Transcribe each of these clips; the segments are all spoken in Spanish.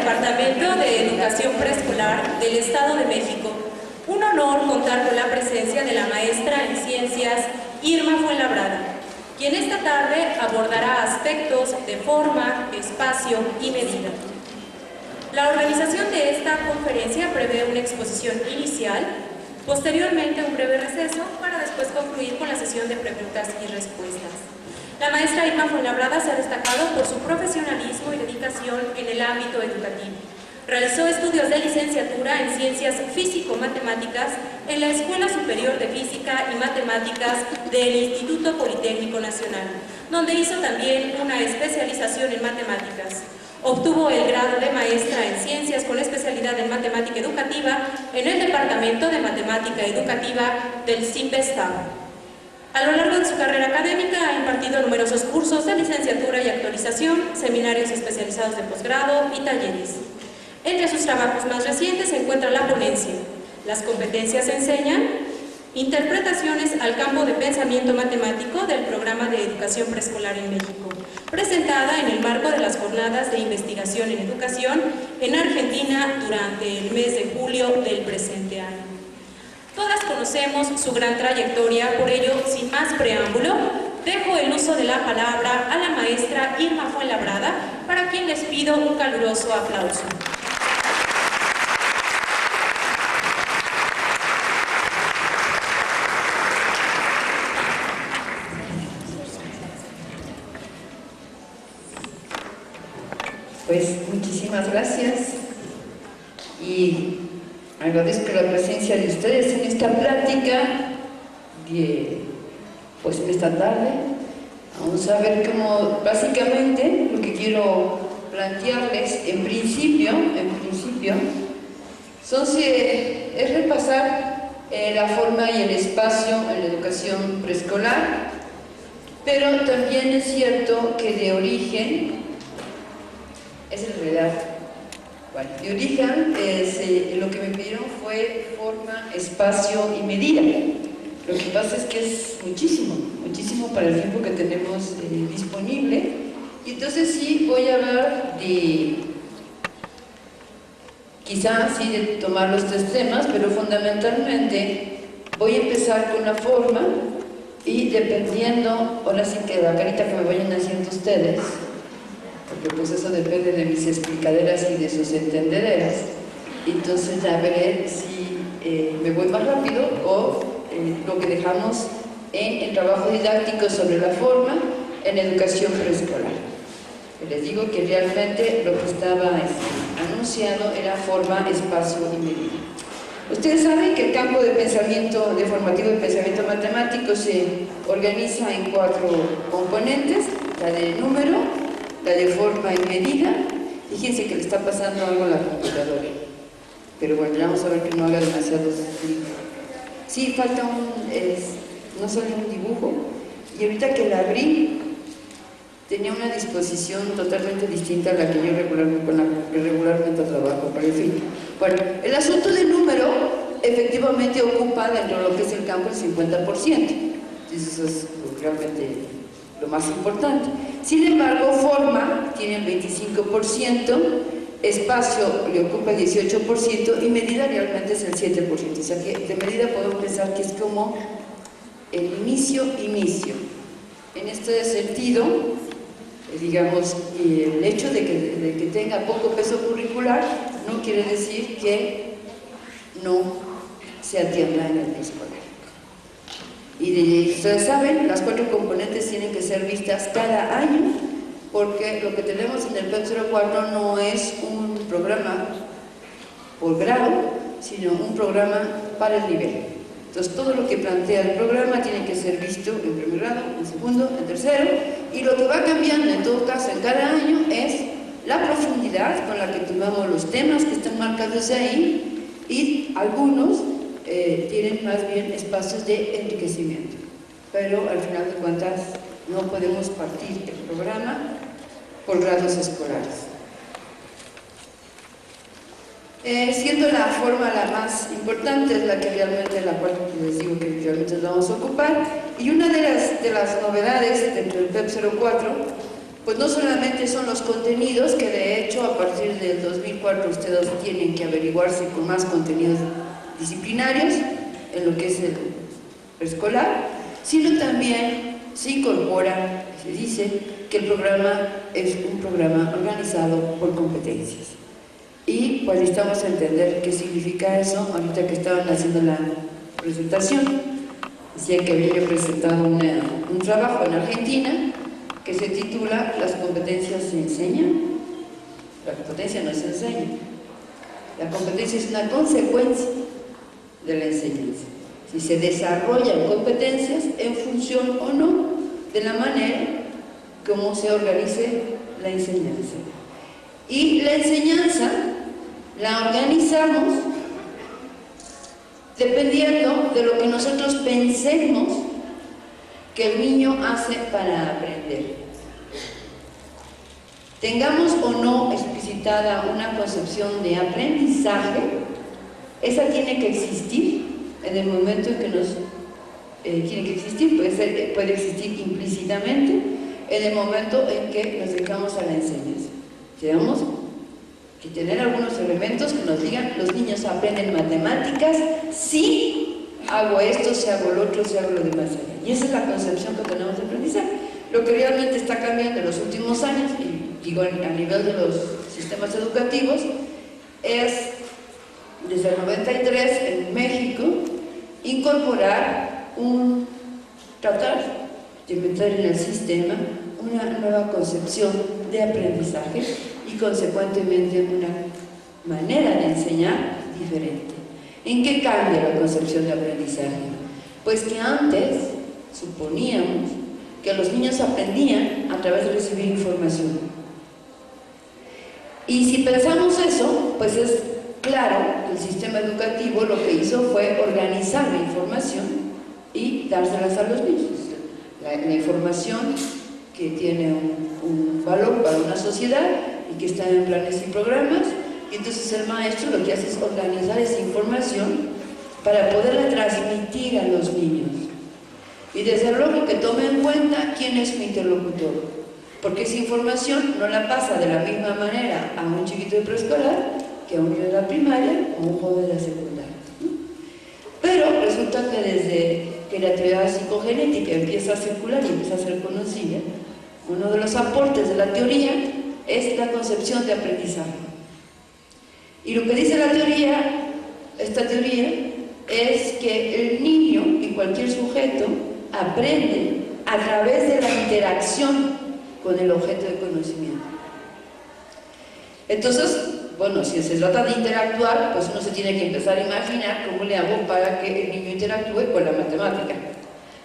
Departamento de Educación Preescolar del Estado de México. Un honor contar con la presencia de la maestra en Ciencias Irma Fuenlabrada, quien esta tarde abordará aspectos de forma, espacio y medida. La organización de esta conferencia prevé una exposición inicial, posteriormente un breve receso para después concluir con la sesión de preguntas y respuestas. La maestra Irma Fuenlabrada se ha destacado por su profesionalismo y dedicación en el ámbito educativo. Realizó estudios de licenciatura en Ciencias Físico-Matemáticas en la Escuela Superior de Física y Matemáticas del Instituto Politécnico Nacional, donde hizo también una especialización en matemáticas. Obtuvo el grado de maestra en Ciencias con especialidad en Matemática Educativa en el Departamento de Matemática Educativa del CIMBESTAB. A lo largo de su carrera académica ha impartido numerosos cursos de licenciatura y actualización, seminarios especializados de posgrado y talleres. Entre sus trabajos más recientes se encuentra la ponencia Las competencias enseñan, interpretaciones al campo de pensamiento matemático del programa de educación preescolar en México, presentada en el marco de las jornadas de investigación en educación en Argentina durante el mes de julio del presente año. Todas conocemos su gran trayectoria, por ello, sin más preámbulo, dejo el uso de la palabra a la maestra Irma Fuenlabrada, para quien les pido un caluroso aplauso. Pues muchísimas gracias y agradezco la presencia de ustedes en esta plática pues en esta tarde. Vamos a ver cómo básicamente lo que quiero plantearles en principio es repasar la forma y el espacio en la educación preescolar, pero también es cierto que de origen es en realidad, bueno, de origen lo que me pidieron fue forma, espacio y medida. Lo que pasa es que es muchísimo para el tiempo que tenemos disponible, y entonces sí voy a hablar de, quizás sí de tomar los tres temas, pero fundamentalmente voy a empezar con la forma y dependiendo, ahora sí que la carita que me vayan haciendo ustedes, porque pues eso depende de mis explicaderas y de sus entendederas, entonces ya veré si me voy más rápido o lo que dejamos en el trabajo didáctico sobre la forma en educación preescolar. Les digo que realmente lo que estaba anunciado era forma, espacio y medida. Ustedes saben que el campo de pensamiento de formativo y pensamiento matemático se organiza en 4 componentes: la de número, la de forma y medida. Fíjense que le está pasando algo a la computadora, pero bueno, vamos a ver que no haga demasiado frío. Sí, falta no solo un dibujo, y ahorita que la abrí tenía una disposición totalmente distinta a la que yo regularmente trabajo, pero en fin. Bueno, el asunto del número efectivamente ocupa dentro de lo que es el campo el 50%, entonces eso es realmente lo más importante. Sin embargo, forma tiene el 25%, espacio le ocupa el 18% y medida realmente es el 7%. O sea que de medida podemos pensar que es como el inicio. En este sentido, digamos, el hecho de que tenga poco peso curricular no quiere decir que no se atienda en el preescolar. Y ustedes saben, las 4 componentes tienen que ser vistas cada año, porque lo que tenemos en el PEP 04 no es un programa por grado, sino un programa para el nivel. Entonces todo lo que plantea el programa tiene que ser visto en primer grado, en segundo, en tercero, y lo que va cambiando en todo caso en cada año es la profundidad con la que tomamos los temas que están marcados ahí, y algunos tienen más bien espacios de enriquecimiento, pero al final de cuentas no podemos partir el programa por grados escolares. Siendo la forma la más importante, es la que realmente, la cual les digo que realmente nos vamos a ocupar, y una de las novedades dentro del PEP 04 pues no solamente son los contenidos, que de hecho a partir del 2004 ustedes tienen que averiguarse con más contenidos disciplinarios en lo que es el preescolar, sino también se incorpora, se dice que el programa es un programa organizado por competencias. Y pues necesitamos entender qué significa eso. Ahorita que estaban haciendo la presentación, decía que había presentado un trabajo en Argentina que se titula "Las competencias se enseñan". La competencia no se enseña. La competencia es una consecuencia de la enseñanza. Si se desarrollan competencias en función o no de la manera como se organice la enseñanza. Y la enseñanza la organizamos dependiendo de lo que nosotros pensemos que el niño hace para aprender. Tengamos o no explicitada una concepción de aprendizaje, esa tiene que existir en el momento en que tiene que existir, puede existir implícitamente en el momento en que nos dedicamos a la enseñanza. Tenemos que tener algunos elementos que nos digan: los niños aprenden matemáticas si hago esto, si hago lo otro, si hago lo demás allá. Y esa es la concepción que tenemos de aprendizaje. Lo que realmente está cambiando en los últimos años, y digo a nivel de los sistemas educativos, es desde el 93 en México incorporar tratar de meter en el sistema una nueva concepción de aprendizaje y consecuentemente una manera de enseñar diferente. ¿En qué cambia la concepción de aprendizaje? Pues que antes suponíamos que los niños aprendían a través de recibir información. Y si pensamos eso, pues es claro que el sistema educativo lo que hizo fue organizar la información y dárselas a los niños. La información que tiene un valor para una sociedad y que está en planes y programas, y entonces el maestro lo que hace es organizar esa información para poderla transmitir a los niños. Y desde luego que tome en cuenta quién es su interlocutor, porque esa información no la pasa de la misma manera a un chiquito de preescolar que a un niño de la primaria o a un joven de la secundaria. Pero resulta que desde que la teoría psicogenética empieza a circular y empieza a ser conocida, uno de los aportes de la teoría es la concepción de aprendizaje. Y lo que dice la teoría, esta teoría, es que el niño y cualquier sujeto aprende a través de la interacción con el objeto de conocimiento. Entonces, bueno, si se trata de interactuar, pues uno se tiene que empezar a imaginar cómo le hago para que el niño interactúe con la matemática.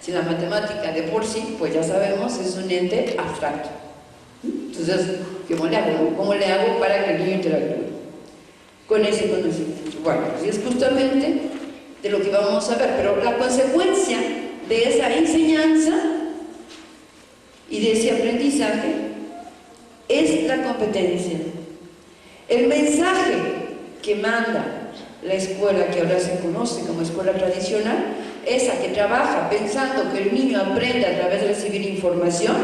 Si la matemática de por sí, pues ya sabemos, es un ente abstracto. Entonces, ¿cómo le hago para que el niño interactúe con ese conocimiento? Bueno, así es justamente de lo que vamos a ver, pero la consecuencia de esa enseñanza y de ese aprendizaje es la competencia. El mensaje que manda la escuela, que ahora se conoce como escuela tradicional, esa que trabaja pensando que el niño aprende a través de recibir información,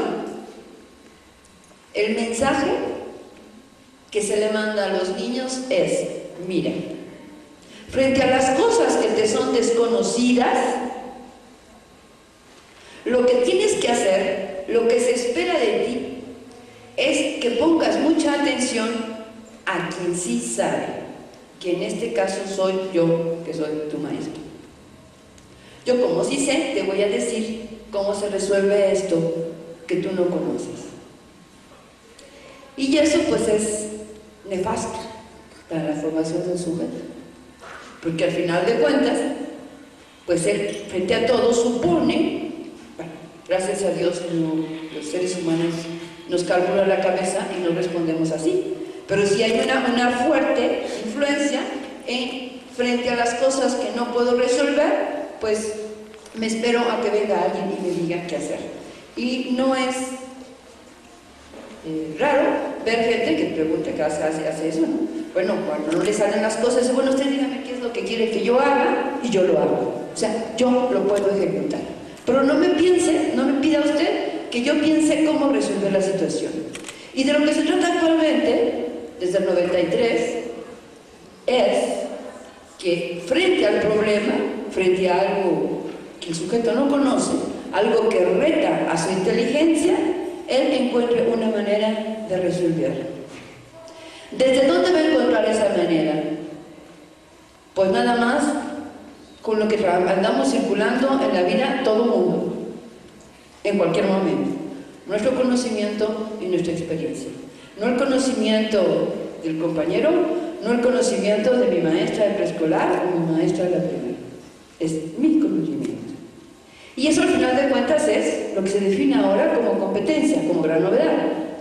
el mensaje que se le manda a los niños es: mira, frente a las cosas que te son desconocidas, lo que tienes que hacer, lo que se espera de ti, es que pongas mucha atención a quien sí sabe, que en este caso soy yo, que soy tu maestro. Yo, como sí sé, te voy a decir cómo se resuelve esto que tú no conoces. Y eso pues es nefasto para la formación del sujeto, porque al final de cuentas, pues él frente a todo supone, bueno, gracias a Dios los seres humanos nos calcula la cabeza y no respondemos así. Pero si hay una fuerte influencia frente a las cosas que no puedo resolver, pues me espero a que venga alguien y me diga qué hacer. Y no es raro ver gente que pregunta qué hace eso, ¿no? Bueno, cuando no le salen las cosas, dice: bueno, usted dígame qué es lo que quiere que yo haga y yo lo hago. O sea, yo lo puedo ejecutar. Pero no me pida usted que yo piense cómo resolver la situación. Y de lo que se trata actualmente, desde el 93, es que frente al problema, frente a algo que el sujeto no conoce, algo que reta a su inteligencia, él encuentre una manera de resolverlo. ¿Desde dónde va a encontrar esa manera? Pues nada más con lo que andamos circulando en la vida todo mundo, en cualquier momento. Nuestro conocimiento y nuestra experiencia. No el conocimiento del compañero, no el conocimiento de mi maestra de preescolar o mi maestra de la primaria. Es mi conocimiento. Y eso al final de cuentas es lo que se define ahora como competencia, como gran novedad.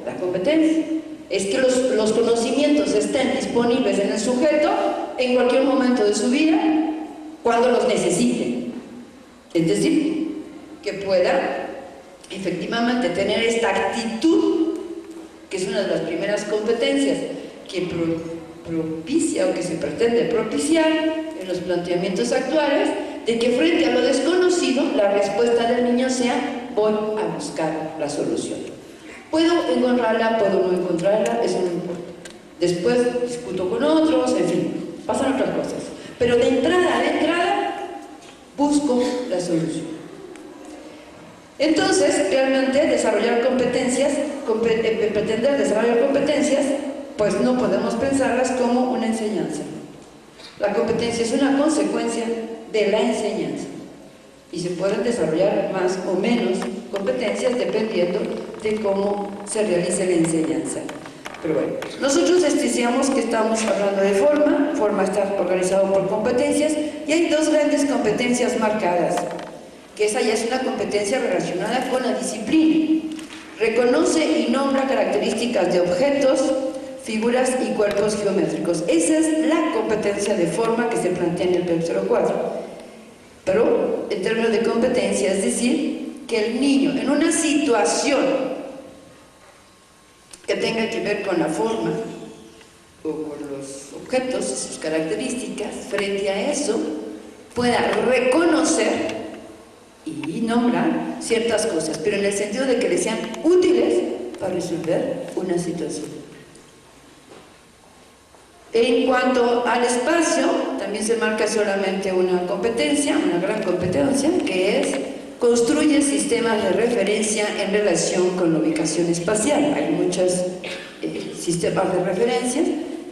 La competencia es que los conocimientos estén disponibles en el sujeto en cualquier momento de su vida, cuando los necesite. Es decir, que pueda efectivamente tener esta actitud, que es una de las primeras competencias que propicia o que se pretende propiciar en los planteamientos actuales, de que frente a lo desconocido la respuesta del niño sea: voy a buscar la solución. Puedo encontrarla, puedo no encontrarla, eso no importa. Después discuto con otros, en fin, pasan otras cosas. Pero de entrada, busco la solución. Entonces, realmente desarrollar competencias, pretender desarrollar competencias, pues no podemos pensarlas como una enseñanza. La competencia es una consecuencia de la enseñanza y se pueden desarrollar más o menos competencias dependiendo de cómo se realice la enseñanza. Pero bueno, nosotros decíamos que estamos hablando de forma está organizado por competencias, y hay dos grandes competencias marcadas, que esa ya es una competencia relacionada con la disciplina. Reconoce y nombra características de objetos, figuras y cuerpos geométricos. Esa es la competencia de forma que se plantea en el PEP 04. Pero en términos de competencia, es decir, que el niño en una situación que tenga que ver con la forma o con los objetos y sus características, frente a eso pueda reconocer y nombrar ciertas cosas, pero en el sentido de que le sean útiles para resolver una situación. En cuanto al espacio, también se marca solamente una competencia, una gran competencia, que es: construye sistemas de referencia en relación con la ubicación espacial. Hay muchos sistemas de referencia,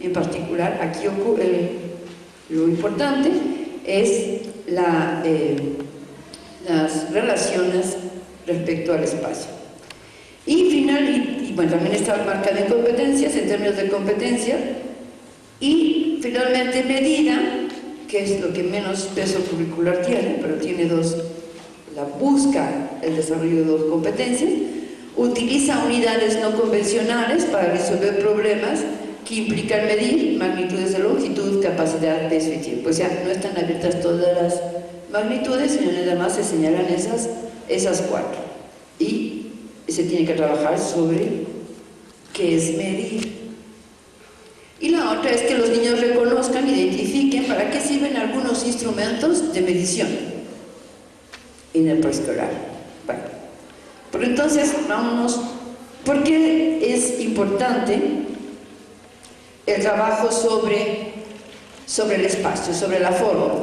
en particular aquí lo importante es las relaciones respecto al espacio. Y bueno, también está marcada en competencias, en términos de competencia. Y finalmente medida, que es lo que menos peso curricular tiene, pero tiene dos, busca el desarrollo de dos competencias. Utiliza unidades no convencionales para resolver problemas que implican medir magnitudes de longitud, capacidad, peso y tiempo. O sea, no están abiertas todas las magnitudes, sino nada más se señalan esas cuatro. Y se tiene que trabajar sobre qué es medir. Y la otra es que los niños reconozcan, identifiquen para qué sirven algunos instrumentos de medición en el preescolar. Bueno, pero entonces vámonos, ¿por qué es importante el trabajo sobre el espacio, sobre la forma?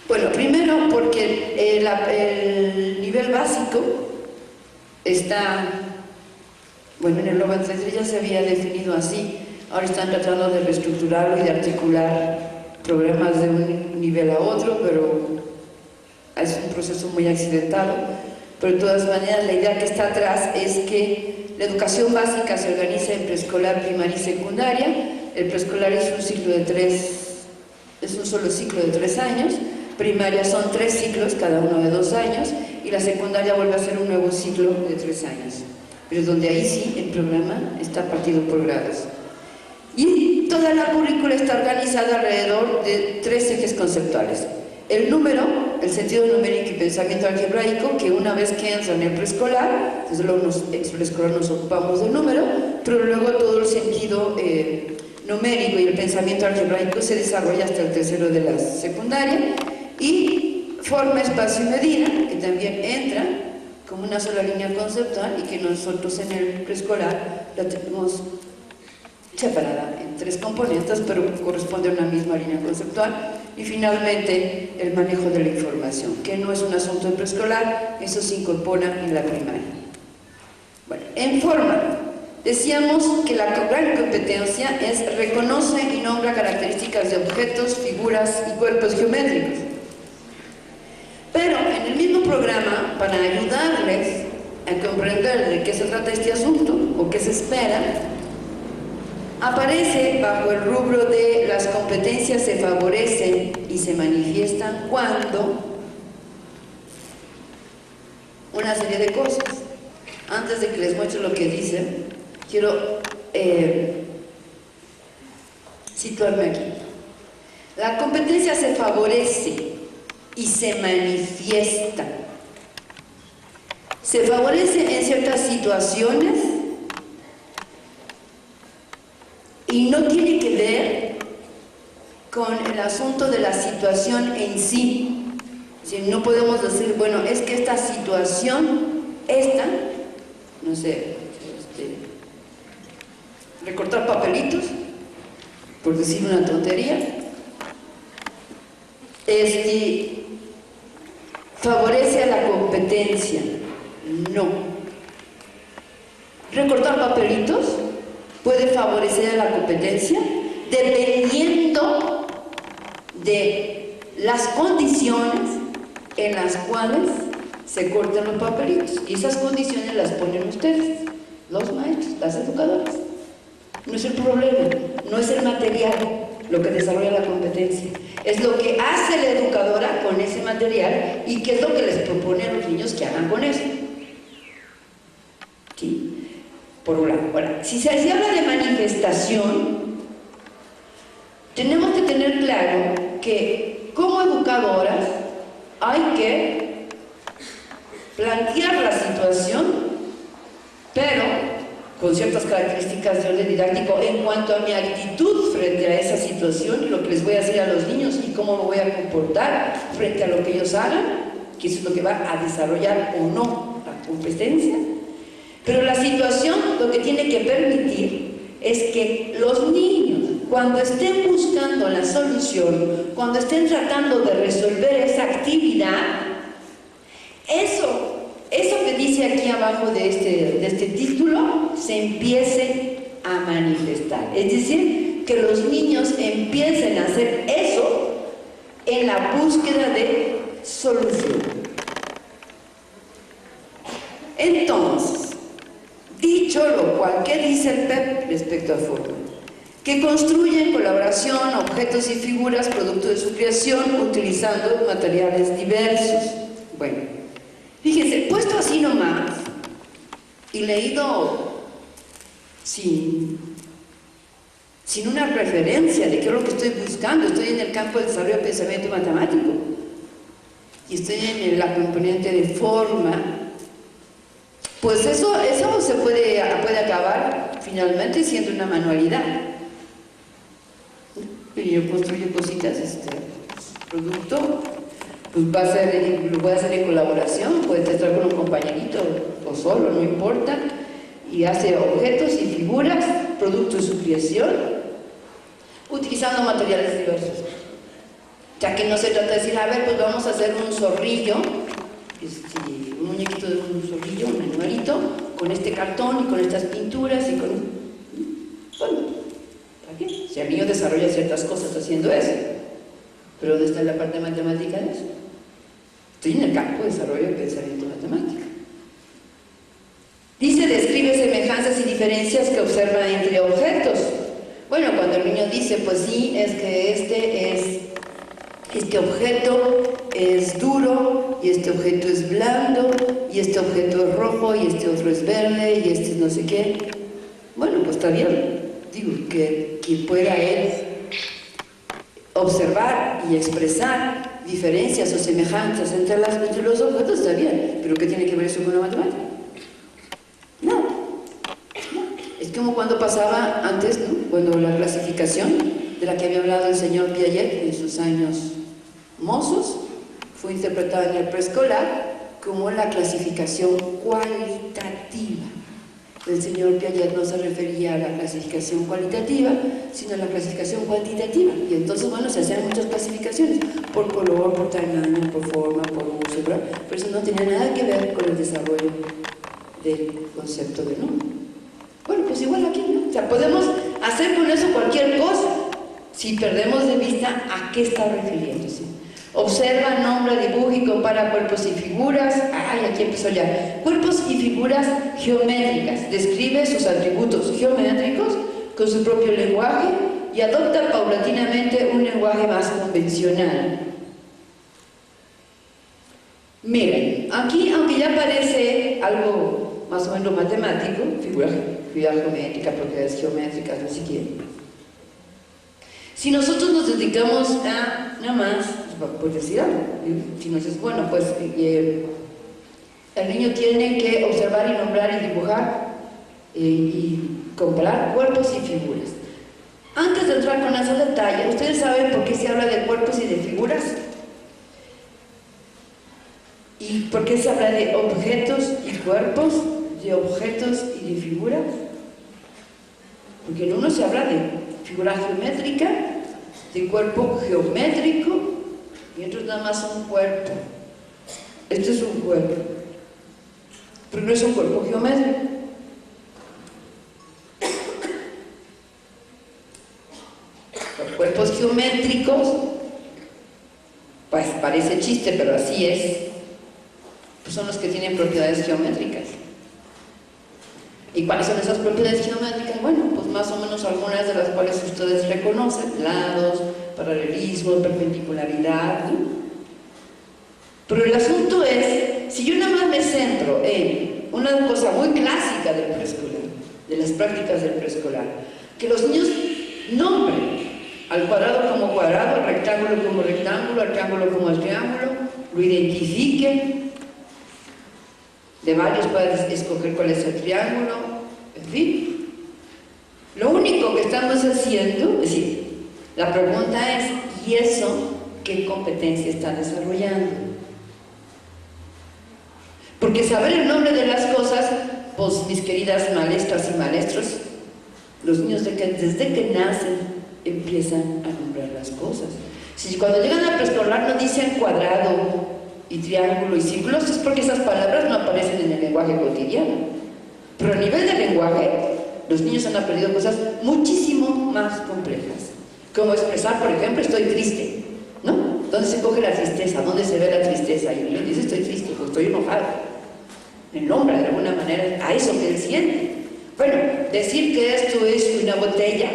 Bueno, primero porque el nivel básico está, bueno, en el 93 ya se había definido así. Ahora están tratando de reestructurarlo y de articular programas de un nivel a otro, pero es un proceso muy accidentado. Pero de todas maneras, la idea que está atrás es que la educación básica se organiza en preescolar, primaria y secundaria. El preescolar es un solo ciclo de 3 años, primaria son 3 ciclos, cada uno de 2 años, y la secundaria vuelve a ser un nuevo ciclo de 3 años. Pero donde ahí sí el programa está partido por grados. Y toda la currícula está organizada alrededor de 3 ejes conceptuales. El número, el sentido numérico y pensamiento algebraico, que una vez que entran en el preescolar, desde luego en preescolar nos ocupamos del número, pero luego todo el sentido numérico y el pensamiento algebraico se desarrolla hasta el tercero de la secundaria. Y forma, espacio y medida, que también entra como una sola línea conceptual y que nosotros en el preescolar la tenemos separada en 3 componentes, pero corresponde a una misma línea conceptual. Y finalmente, el manejo de la información, que no es un asunto de preescolar, eso se incorpora en la primaria. Bueno, en forma, decíamos que la gran competencia es reconoce y nombra características de objetos, figuras y cuerpos geométricos. Pero en el mismo programa, para ayudarles a comprender de qué se trata este asunto o qué se espera, aparece bajo el rubro de las competencias se favorecen y se manifiestan cuando una serie de cosas. Antes de que les muestre lo que dicen, quiero situarme aquí. La competencia se favorece y se manifiesta. Se favorece en ciertas situaciones y no tiene que ver con el asunto de la situación en sí. Si no podemos decir, bueno, es que esta situación, no sé, recortar papelitos, por decir una tontería, favorece a la competencia. No. Recortar papelitos puede favorecer a la competencia dependiendo de las condiciones en las cuales se cortan los papelitos. Y esas condiciones las ponen ustedes, los maestros, las educadoras. No es el problema, no es el material lo que desarrolla la competencia, es lo que hace la educadora con ese material y qué es lo que les propone a los niños que hagan con eso. ¿Sí? Por un lado. Ahora, si se habla de manifestación, tenemos que tener claro que como educadoras hay que plantear la situación, pero con ciertas características de orden didáctico en cuanto a mi actitud frente a esa situación y lo que les voy a decir a los niños y cómo me voy a comportar frente a lo que ellos hagan, que eso es lo que va a desarrollar o no la competencia. Pero la situación lo que tiene que permitir es que los niños, cuando estén buscando la solución, cuando estén tratando de resolver esa actividad, eso que dice aquí abajo de este título se empiece a manifestar. Es decir, que los niños empiecen a hacer eso en la búsqueda de solución. Entonces, dicho lo cual, ¿qué dice el PEP respecto a forma? Que construye en colaboración objetos y figuras producto de su creación utilizando materiales diversos. Bueno, fíjense, puesto así nomás y leído sin una referencia de qué es lo que estoy buscando, estoy en el campo del desarrollo del pensamiento matemático y estoy en la componente de forma, pues eso se puede acabar finalmente siendo una manualidad. Y yo construyo cositas, producto, pues lo voy a hacer en colaboración, puede estar con un compañerito o solo, no importa, y hace objetos y figuras, producto de su creación, utilizando materiales diversos. Ya que no se trata de decir, a ver, pues vamos a hacer un zorrillo, un muñequito de un zorrillo, un animalito, con este cartón y con estas pinturas y con... Bueno, ¿para qué? Si el niño desarrolla ciertas cosas haciendo eso, pero ¿dónde está la parte matemática de eso? Estoy en el campo de desarrollo del pensamiento matemático. Dice, describe semejanzas y diferencias que observa entre objetos. Bueno, cuando el niño dice, pues sí, es que este objeto es duro, y este objeto es blando, y este objeto es rojo, y este otro es verde, y este es no sé qué. Bueno, pues está bien. Digo, que pueda él observar y expresar diferencias o semejanzas entre los objetos, está bien. ¿Pero qué tiene que ver eso con la matemática? No. Es como cuando pasaba antes, ¿no? Cuando la clasificación de la que había hablado el señor Piaget en sus años mozos fue interpretada en el preescolar como la clasificación cualitativa. El señor Piaget no se refería a la clasificación cualitativa, sino a la clasificación cuantitativa. Y entonces, bueno, se hacían muchas clasificaciones, por color, por tamaño, por forma, por uso, ¿verdad? Pero eso no tenía nada que ver con el desarrollo del concepto de nombre. Bueno, pues igual aquí, ¿no? O sea, podemos hacer con eso cualquier cosa, si perdemos de vista a qué está refiriéndose. Observa, nombra, dibuja y compara cuerpos y figuras. Ay, aquí empezó ya. Cuerpos y figuras geométricas. Describe sus atributos geométricos con su propio lenguaje y adopta paulatinamente un lenguaje más convencional. Miren, aquí, aunque ya parece algo más o menos matemático, figura geométrica, propiedades geométricas, no sé qué. Si nosotros nos dedicamos a, nada más, por decir algo, si nos dices, bueno, pues el niño tiene que observar y nombrar y dibujar y comparar cuerpos y figuras. Antes de entrar con ese detalle, ¿ustedes saben por qué se habla de cuerpos y de figuras? ¿Y por qué se habla de objetos y cuerpos, de objetos y de figuras? Porque en uno se habla de figura geométrica, de cuerpo geométrico, y otros nada más un cuerpo. Este es un cuerpo, pero no es un cuerpo geométrico. Los cuerpos geométricos, pues parece chiste, pero así es, pues son los que tienen propiedades geométricas. ¿Y cuáles son esas propiedades geométricas? Bueno, pues más o menos algunas de las cuales ustedes reconocen: lados, paralelismo, perpendicularidad, ¿no? Pero el asunto es, si yo nada más me centro en una cosa muy clásica del preescolar, de las prácticas del preescolar, que los niños nombren al cuadrado como cuadrado, al rectángulo como rectángulo, al triángulo como el triángulo, lo identifiquen, de varios puedes escoger cuál es el triángulo, en fin. Lo único que estamos haciendo, es decir, la pregunta es, ¿y eso qué competencia está desarrollando? Porque saber el nombre de las cosas, pues mis queridas maestras y maestros, los niños desde que nacen empiezan a nombrar las cosas. Si cuando llegan al preescolar no dicen cuadrado y triángulo y círculos, es porque esas palabras no aparecen en el lenguaje cotidiano. Pero a nivel de lenguaje, los niños han aprendido cosas muchísimo más complejas, como expresar, por ejemplo, estoy triste, ¿no? ¿Dónde se coge la tristeza? ¿Dónde se ve la tristeza? Y el niño dice estoy triste, o estoy enojado. Él nombra de alguna manera a eso que él siente. Bueno, decir que esto es una botella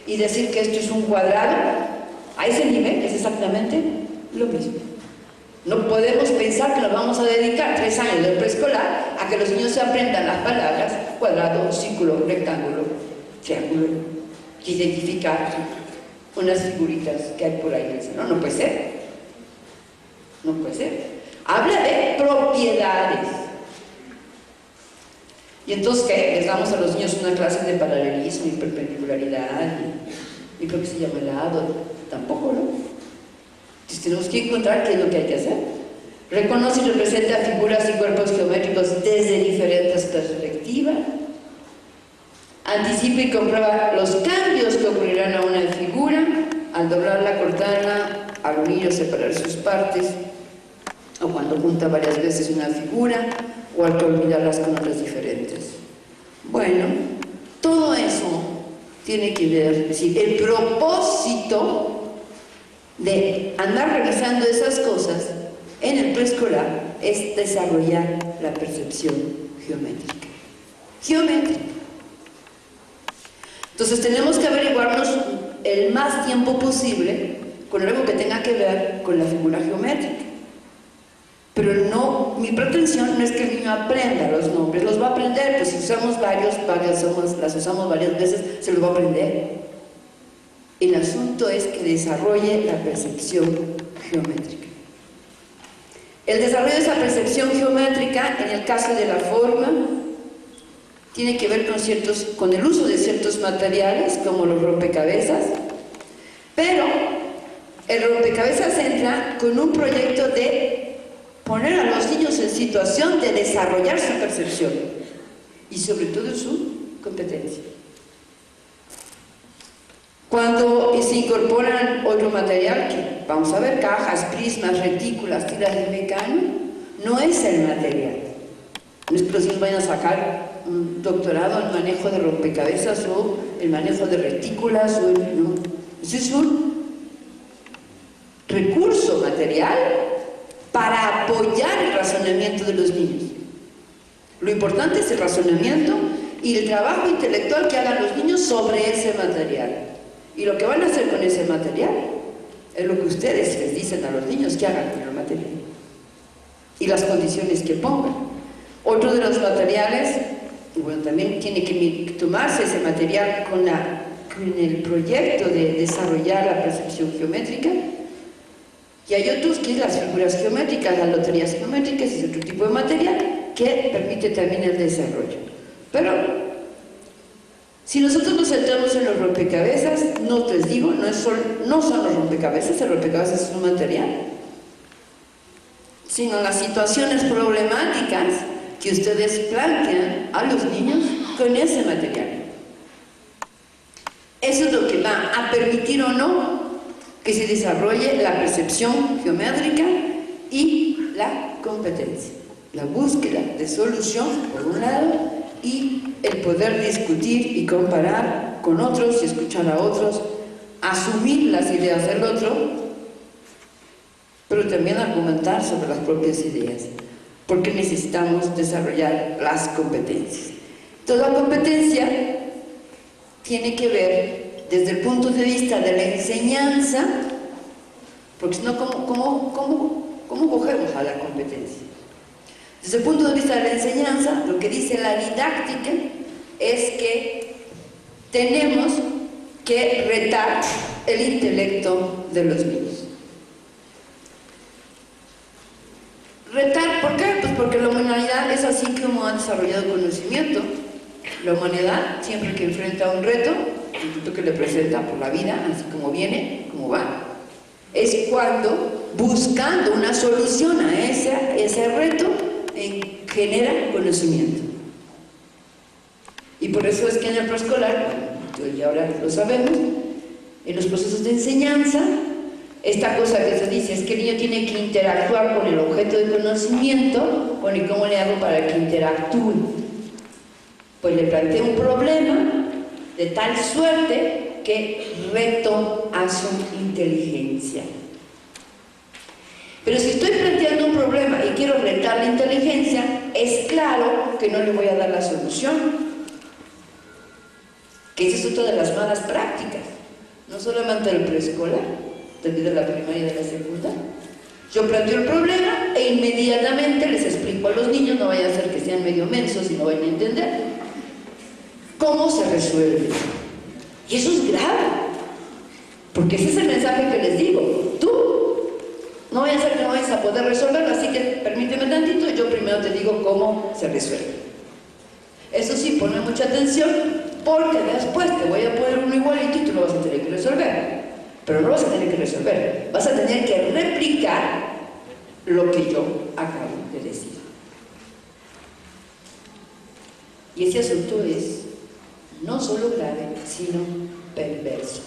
y decir que esto es un cuadrado, a ese nivel es exactamente lo mismo. No podemos pensar que nos vamos a dedicar 3 años del preescolar a que los niños se aprendan las palabras cuadrado, círculo, rectángulo, triángulo, y identificar unas figuritas que hay por ahí. No, no puede ser. No puede ser. Habla de propiedades. Y entonces, ¿qué? Les damos a los niños una clase de paralelismo y perpendicularidad y creo que se llama lado. Tampoco, ¿no? Entonces tenemos que encontrar qué es lo que hay que hacer. Reconoce y representa figuras y cuerpos geométricos desde diferentes perspectivas. Anticipa y comprueba los cambios que ocurrirán a una figura al doblarla, cortarla, al unir o separar sus partes, o cuando junta varias veces una figura, o al combinarlas con otras diferentes. Bueno, todo eso tiene que ver, es decir, el propósito de andar revisando esas cosas en el preescolar es desarrollar la percepción geométrica. Geométrica. Entonces tenemos que averiguarnos el más tiempo posible con algo que tenga que ver con la figura geométrica. Pero no, mi pretensión no es que el niño aprenda los nombres, los va a aprender, pues si usamos las usamos varias veces, se los va a aprender. El asunto es que desarrolle la percepción geométrica. El desarrollo de esa percepción geométrica, en el caso de la forma, tiene que ver con el uso de ciertos materiales, como los rompecabezas, pero el rompecabezas entra con un proyecto de poner a los niños en situación de desarrollar su percepción y sobre todo su competencia. Cuando se incorporan otro material, que vamos a ver, cajas, prismas, retículas, tiras de Mecano, no es el material. No es que los niños vayan a sacar un doctorado en manejo de rompecabezas o el manejo de retículas, no. Ese es un recurso material para apoyar el razonamiento de los niños. Lo importante es el razonamiento y el trabajo intelectual que hagan los niños sobre ese material. Y lo que van a hacer con ese material es lo que ustedes les dicen a los niños que hagan con el material. Y las condiciones que pongan. Otro de los materiales, y bueno, también tiene que tomarse ese material con el proyecto de desarrollar la percepción geométrica. Y hay otros que es las figuras geométricas, las loterías geométricas, es otro tipo de material que permite también el desarrollo. Pero si nosotros nos centramos en los rompecabezas, no les digo, no son los rompecabezas, el rompecabezas es un material, sino las situaciones problemáticas que ustedes plantean a los niños con ese material. Eso es lo que va a permitir o no que se desarrolle la percepción geométrica y la competencia. La búsqueda de solución, por un lado, y el poder discutir y comparar con otros y escuchar a otros, asumir las ideas del otro, pero también argumentar sobre las propias ideas, porque necesitamos desarrollar las competencias. Toda competencia tiene que ver desde el punto de vista de la enseñanza, porque si no, ¿cómo cogemos a la competencia? Desde el punto de vista de la enseñanza, lo que dice la didáctica es que tenemos que retar el intelecto de los niños. ¿Retar por qué? Pues porque la humanidad es así como ha desarrollado conocimiento. La humanidad, siempre que enfrenta un reto que le presenta por la vida, así como viene, como va, es cuando, buscando una solución a ese reto, genera conocimiento. Y por eso es que en el preescolar, y ahora lo sabemos, en los procesos de enseñanza, esta cosa que se dice es que el niño tiene que interactuar con el objeto de conocimiento. Bueno, ¿y cómo le hago para que interactúe? Pues le planteo un problema de tal suerte que reto a su inteligencia. Pero si estoy planteando un problema y quiero retar la inteligencia, es claro que no le voy a dar la solución. Que esa es otra de las malas prácticas, no solamente del preescolar, también de la primaria y de la secundaria. Yo planteo el problema e inmediatamente les explico a los niños, no vaya a ser que sean medio mensos y no vayan a entender, cómo se resuelve. Y eso es grave, porque ese es el mensaje que les digo. Tú no vaya a ser que no vayas a poder resolverlo, así que permíteme tantito, yo primero te digo cómo se resuelve. Eso sí, ponme mucha atención, porque después te voy a poner uno igualito y tú lo vas a tener que resolver. Pero no vas a tener que resolver, vas a tener que replicar lo que yo acabo de decir. Y ese asunto es no solo grave, sino perverso.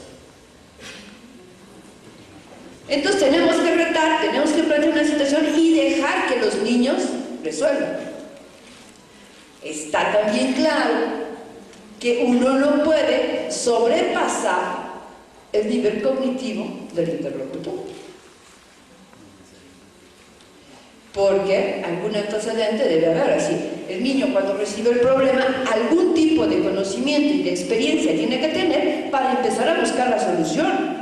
Entonces tenemos que retar, tenemos que plantear una situación y dejar que los niños resuelvan. Está también claro que uno no puede sobrepasar el nivel cognitivo del interlocutor. Porque algún antecedente debe haber. Así, el niño cuando recibe el problema, algún tipo de conocimiento y de experiencia tiene que tener para empezar a buscar la solución.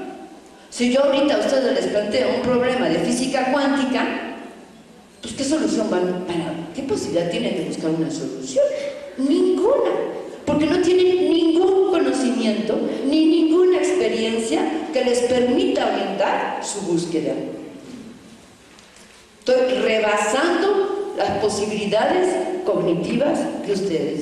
Si yo ahorita a ustedes les planteo un problema de física cuántica, pues ¿qué solución qué posibilidad tienen de buscar una solución? Ninguna. Porque no tienen ningún conocimiento ni ninguna experiencia que les permita orientar su búsqueda. Estoy rebasando las posibilidades cognitivas de ustedes.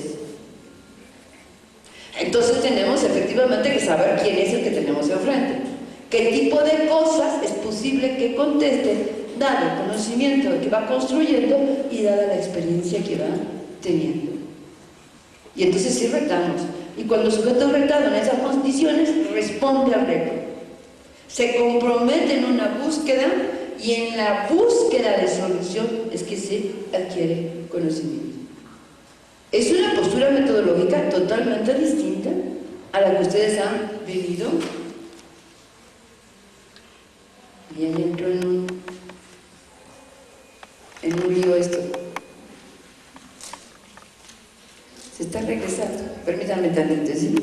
Entonces tenemos efectivamente que saber quién es el que tenemos enfrente. ¿Qué tipo de cosas es posible que conteste dado el conocimiento que va construyendo y dada la experiencia que va teniendo. Y entonces sí retamos. Y cuando el sujeto retado en esas condiciones responde al reto. Se compromete en una búsqueda y en la búsqueda de solución es que se adquiere conocimiento. Es una postura metodológica totalmente distinta a la que ustedes han vivido. Y ahí entró en un lío esto. Se está regresando. Permítanme tantito, ¿sí?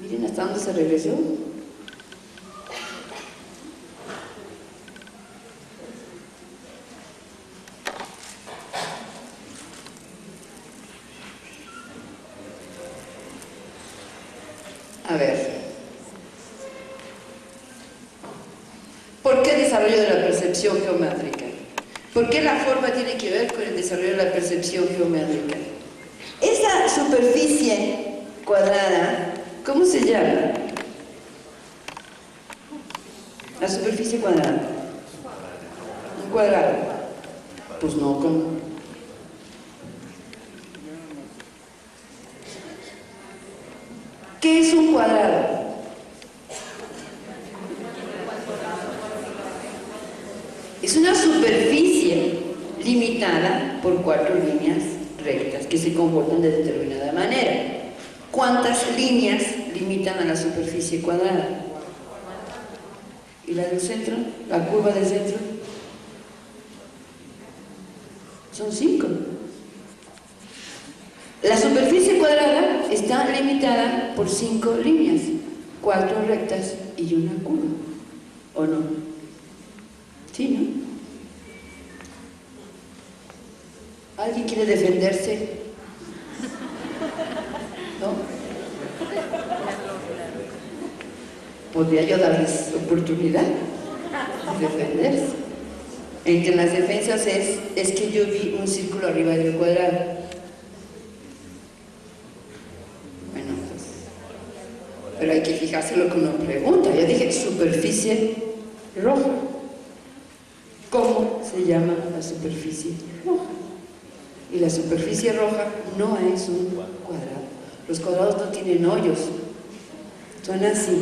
Miren hasta dónde se regresó. A ver, ¿por qué el desarrollo de la percepción geométrica? ¿Por qué la forma tiene que ver con el desarrollo de la percepción geométrica? Esa superficie cuadrada, ¿cómo se llama? La superficie cuadrada. Un cuadrado. Pues no, ¿cómo? ¿Qué es un cuadrado? Es una superficie limitada por 4 líneas rectas que se comportan de determinada manera. ¿Cuántas líneas limitan a la superficie cuadrada? ¿Y la del centro? ¿La curva del centro? Son 5. La superficie cuadrada está limitada por 5 líneas, 4 rectas y una curva, ¿o no? ¿Sí, no? ¿Alguien quiere defenderse? ¿No? ¿Podría yo darles oportunidad de defenderse? Entre las defensas es que yo vi un círculo arriba del cuadrado. Pero hay que fijarse lo que uno pregunta. Yo dije superficie roja. ¿Cómo se llama la superficie roja? Y la superficie roja no es un cuadrado. Los cuadrados no tienen hoyos. Son así.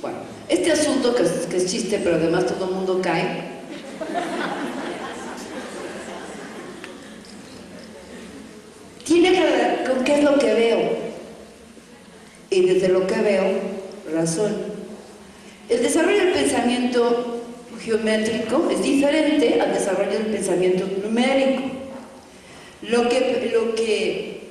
Bueno, este asunto que es chiste, pero además todo el mundo cae. Tiene que ver con qué es lo que veo. Y desde lo que veo, razón. El desarrollo del pensamiento geométrico es diferente al desarrollo del pensamiento numérico. Lo que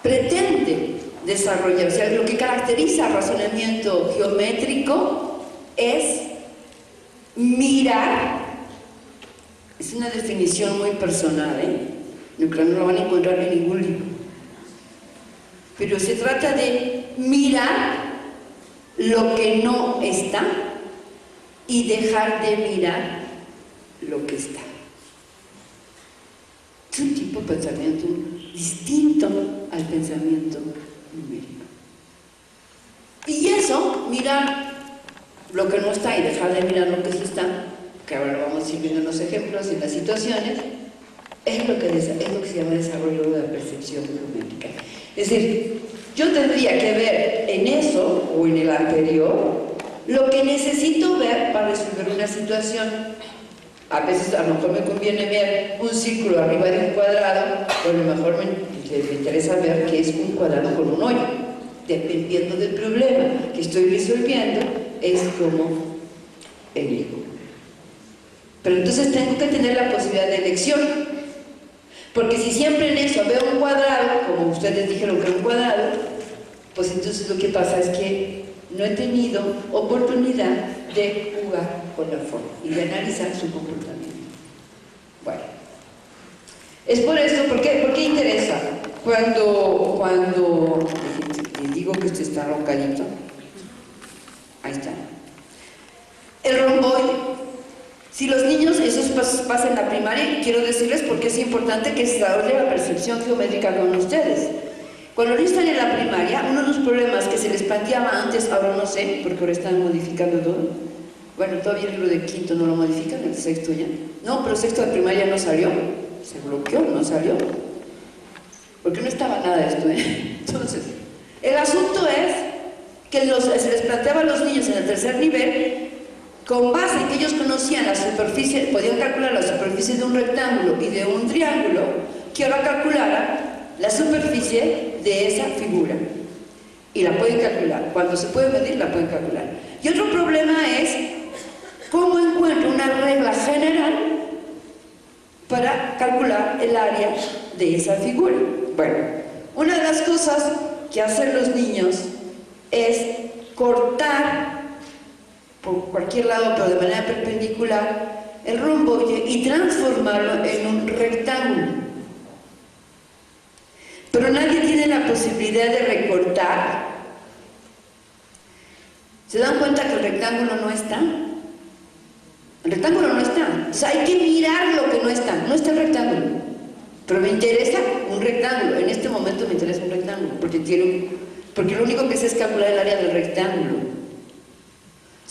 pretende desarrollar, o sea, lo que caracteriza al razonamiento geométrico es mirar. Es una definición muy personal, yo creo que no lo van a encontrar en ningún libro. Pero se trata de mirar lo que no está y dejar de mirar lo que está. Es un tipo de pensamiento distinto al pensamiento numérico. Y eso, mirar lo que no está y dejar de mirar lo que sí está, que ahora lo vamos a ir viendo en los ejemplos y en las situaciones, es lo que se llama desarrollo de la percepción geométrica. Es decir, yo tendría que ver en eso o en el anterior lo que necesito ver para resolver una situación. A veces a lo mejor me conviene ver un círculo arriba de un cuadrado, pero a lo mejor me interesa ver que es un cuadrado con un hoyo. Dependiendo del problema que estoy resolviendo, es como elijo. Pero entonces tengo que tener la posibilidad de elección. Porque si siempre en eso veo un cuadrado, como ustedes dijeron que era un cuadrado, pues entonces lo que pasa es que no he tenido oportunidad de jugar con la forma y de analizar su comportamiento. Bueno, es por esto, ¿por qué interesa? Cuando les digo que usted está roncadito, ahí está. El romboide. Si los niños, eso es pasa en la primaria y quiero decirles por qué es importante que se desarrolle la percepción geométrica con ustedes. Cuando están en la primaria, uno de los problemas que se les planteaba antes, ahora no sé, porque ahora están modificando todo. Bueno, todavía lo de quinto no lo modifican, el sexto ya. No, pero el sexto de primaria no salió, se bloqueó, no salió. Porque no estaba nada de esto, ¿eh? Entonces, el asunto es que se les planteaba a los niños en el tercer nivel, con base en que ellos conocían la superficie, podían calcular la superficie de un rectángulo y de un triángulo, que ahora calculara la superficie de esa figura. Y la pueden calcular. Cuando se puede medir, la pueden calcular. Y otro problema es cómo encuentro una regla general para calcular el área de esa figura. Bueno, una de las cosas que hacen los niños es cortar por cualquier lado, pero de manera perpendicular, el romboide y transformarlo en un rectángulo. Pero nadie tiene la posibilidad de recortar. ¿Se dan cuenta que el rectángulo no está? El rectángulo no está. O sea, hay que mirar lo que no está. No está el rectángulo. Pero me interesa un rectángulo. En este momento me interesa un rectángulo. Porque lo único que sé es calcular el área del rectángulo.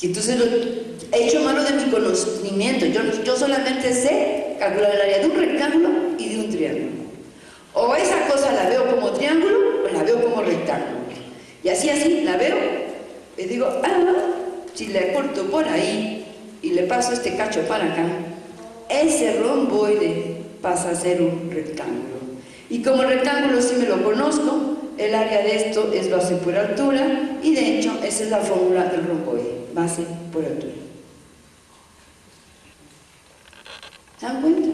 Y entonces he hecho mano de mi conocimiento. Yo solamente sé calcular el área de un rectángulo y de un triángulo. O esa cosa la veo como triángulo o la veo como rectángulo. Y así la veo y digo, si le corto por ahí y le paso este cacho para acá, ese romboide pasa a ser un rectángulo. Y como rectángulo sí me lo conozco, el área de esto es base por altura y de hecho esa es la fórmula del romboide, base por altura. ¿Se dan cuenta?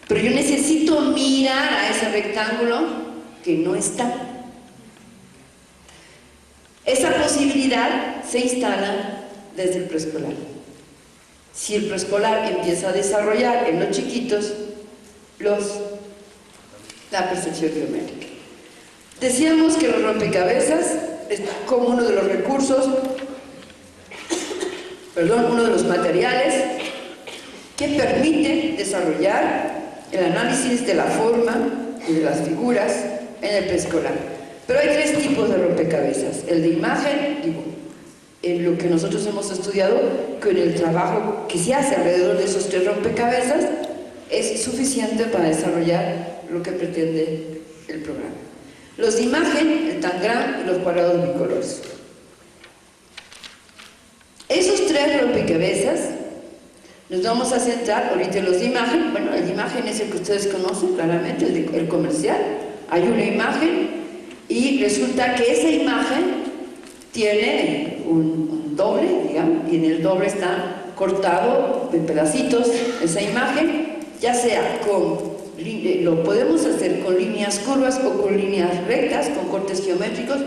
Pero yo necesito mirar a ese rectángulo que no está. Esa posibilidad se instala desde el preescolar. Si el preescolar empieza a desarrollar en los chiquitos la percepción geométrica. Decíamos que los rompecabezas es como uno de los recursos, uno de los materiales que permite desarrollar el análisis de la forma y de las figuras en el preescolar. Pero hay tres tipos de rompecabezas. El de imagen, en lo que nosotros hemos estudiado, con el trabajo que se hace alrededor de esos tres rompecabezas, es suficiente para desarrollar lo que pretende el programa. Los de imagen, el tangram y los cuadrados bicolores. Esos tres rompecabezas nos vamos a centrar ahorita en los de imagen. Bueno, el de imagen es el que ustedes conocen claramente, el comercial. Hay una imagen y resulta que esa imagen tiene un doble, digamos, y en el doble está cortado en pedacitos esa imagen, ya sea lo podemos hacer con líneas curvas o con líneas rectas, con cortes geométricos,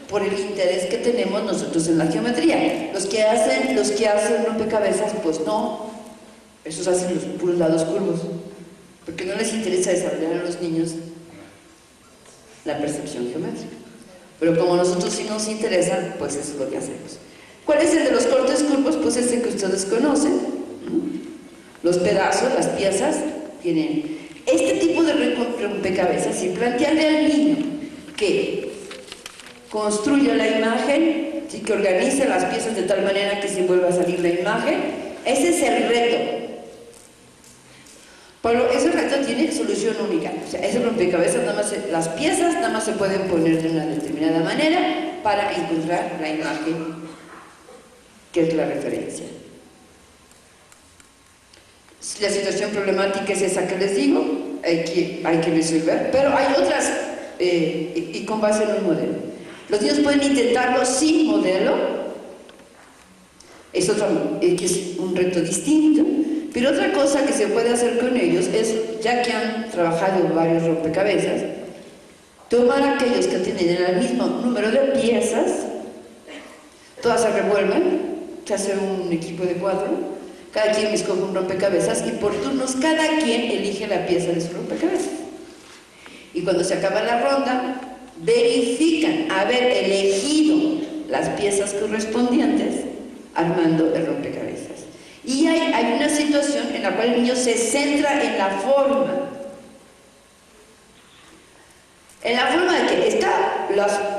por el interés que tenemos nosotros en la geometría. Los que hacen rompecabezas, pues no, esos hacen los puros lados curvos, porque no les interesa desarrollar a los niños la percepción geométrica. Pero como a nosotros sí nos interesa, pues eso es lo que hacemos. ¿Cuál es el de los cortes curvos? Pues ese que ustedes conocen, ¿no? Los pedazos, las piezas, tienen este tipo de rompecabezas y plantearle al niño que construya la imagen, ¿sí? Que organice las piezas de tal manera que se vuelva a salir la imagen. Ese es el reto. Pero ese reto tiene solución única. O sea, ese rompecabezas, las piezas nada más se pueden poner de una determinada manera para encontrar la imagen que es la referencia. La situación problemática es esa que les digo, hay que resolver, pero hay otras, y con base en un modelo. Los niños pueden intentarlo sin modelo, es que es un reto distinto, pero otra cosa que se puede hacer con ellos es, ya que han trabajado en varios rompecabezas, tomar aquellos que tienen el mismo número de piezas, todas se revuelven, se hace un equipo de 4, cada quien escoge un rompecabezas y por turnos cada quien elige la pieza de su rompecabezas. Y cuando se acaba la ronda, verifican haber elegido las piezas correspondientes armando el rompecabezas. Y hay una situación en la cual el niño se centra en la forma. En la forma de que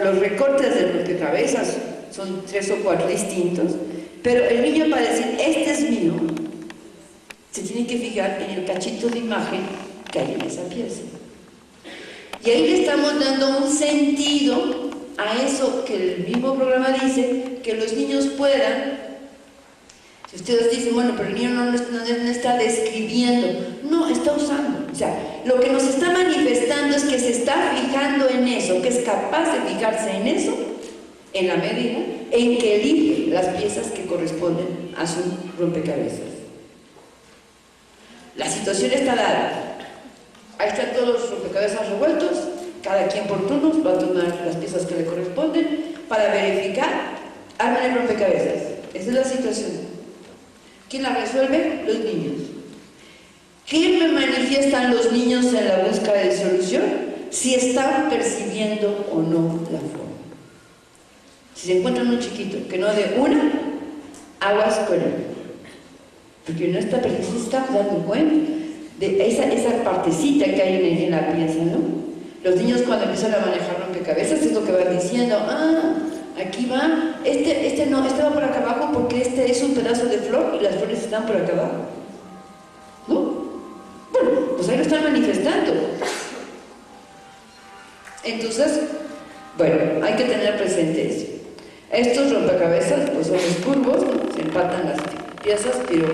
los recortes de rompecabezas son 3 o 4 distintos, pero el niño para decir, este es mío, se tiene que fijar en el cachito de imagen que hay en esa pieza. Y ahí le estamos dando un sentido a eso que el mismo programa dice, que los niños puedan. Si ustedes dicen, bueno, pero el niño no está describiendo, no, está usando. O sea, lo que nos está manifestando es que se está fijando en eso, que es capaz de fijarse en eso, en la medida en que elige las piezas que corresponden a su rompecabezas. La situación está dada. Ahí están todos los rompecabezas revueltos, cada quien por turnos va a tomar las piezas que le corresponden para verificar, arman el rompecabezas. Esa es la situación. ¿Quién la resuelve? Los niños. ¿Qué me manifiestan los niños en la búsqueda de solución? Si están percibiendo o no la forma. Si se encuentran un chiquito que no de una, aguas con él. Porque no está percibiendo, se está dando cuenta de esa partecita que hay en la pieza, ¿no? Los niños cuando empiezan a manejar rompecabezas es lo que van diciendo, aquí va, este no, este va por acá abajo porque este es un pedazo de flor y las flores están por acá abajo, ¿no? Bueno, pues ahí lo están manifestando. Entonces, bueno, hay que tener presente eso. Estos rompecabezas pues son los curvos, ¿no? Se empatan las piezas, pero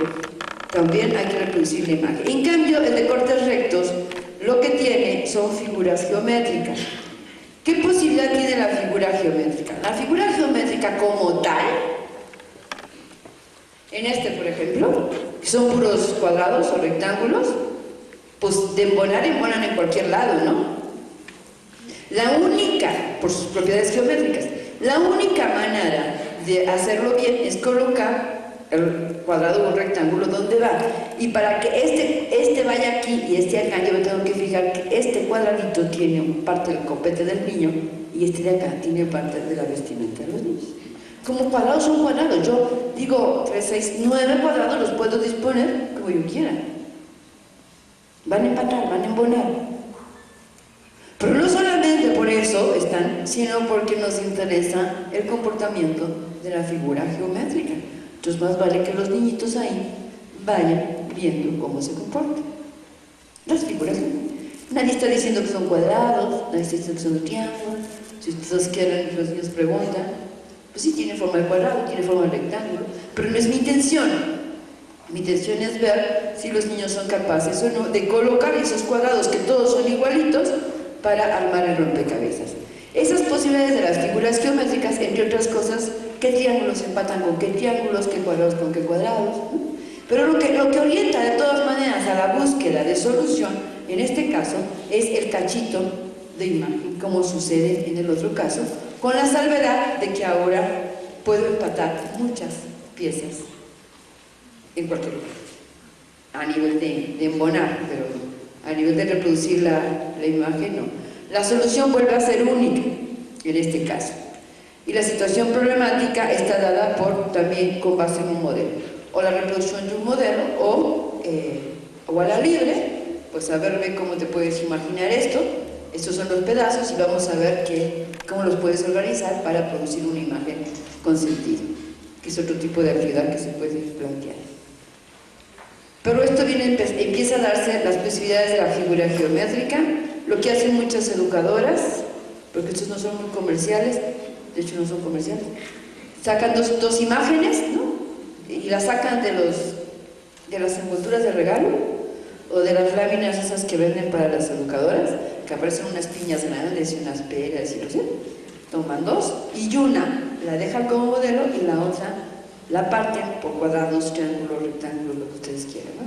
también hay que reproducir la imagen. En cambio, el de cortes rectos lo que tiene son figuras geométricas. ¿Qué posibilidad tiene la figura geométrica? La figura geométrica como tal, en este por ejemplo, que son puros cuadrados o rectángulos, pues de embonan en cualquier lado, ¿no? La única, por sus propiedades geométricas, la única manera de hacerlo bien es colocar el cuadrado o un rectángulo donde va, y para que este vaya aquí y este acá, yo me tengo que fijar que este cuadradito tiene parte del copete del niño y este de acá tiene parte de la vestimenta de los niños. Como cuadrados son cuadrados, yo digo 3, 6, 9 cuadrados los puedo disponer como yo quiera. Van a empatar, van a embonar. Pero no solamente por eso están, sino porque nos interesa el comportamiento de la figura geométrica. Entonces más vale que los niñitos ahí vayan viendo cómo se comportan las figuras. Nadie está diciendo que son cuadrados, nadie está diciendo que son triángulos. Si ustedes quieren, los niños preguntan, pues sí, tiene forma de cuadrado, tiene forma de rectángulo, pero no es mi intención. Mi intención es ver si los niños son capaces o no de colocar esos cuadrados que todos son igualitos para armar el rompecabezas. Esas posibilidades de las figuras geométricas, entre otras cosas, qué triángulos empatan con qué triángulos, qué cuadrados con qué cuadrados, ¿no? Pero lo que orienta de todas maneras a la búsqueda de solución, en este caso, es el cachito de imagen, como sucede en el otro caso, con la salvedad de que ahora puedo empatar muchas piezas en cualquier lugar, a nivel de embonar, pero a nivel de reproducir la imagen, no. La solución vuelve a ser única, en este caso. Y la situación problemática está dada también con base en un modelo. O la reproducción de un modelo, o a la libre, pues a ver cómo te puedes imaginar esto. Estos son los pedazos y vamos a ver cómo los puedes organizar para producir una imagen con sentido, que es otro tipo de actividad que se puede plantear. Pero esto empieza a darse las posibilidades de la figura geométrica, lo que hacen muchas educadoras, porque estos no son muy comerciales, de hecho no son comerciales, sacan dos imágenes, ¿no? Y las sacan de las envolturas de regalo o de las láminas esas que venden para las educadoras, que aparecen unas piñas grandes y unas peras y no sé, toman dos y una la dejan como modelo y la otra la parten por cuadrados, triángulos, rectángulos, lo que ustedes quieran, ¿no?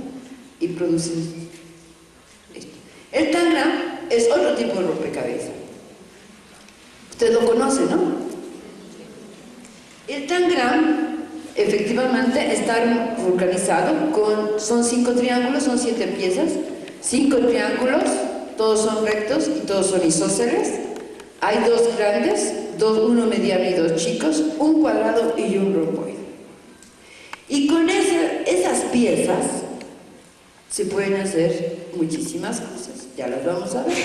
Y producen esto. El tangram es otro tipo de rompecabezas. Usted lo conoce, ¿no? El tangram efectivamente está organizado son 5 triángulos, son 7 piezas, 5 triángulos, todos son rectos y todos son isósceles. Hay 2 grandes, uno mediano y 2 chicos, un cuadrado y un romboide. Y con esas piezas se pueden hacer muchísimas cosas, ya las vamos a ver.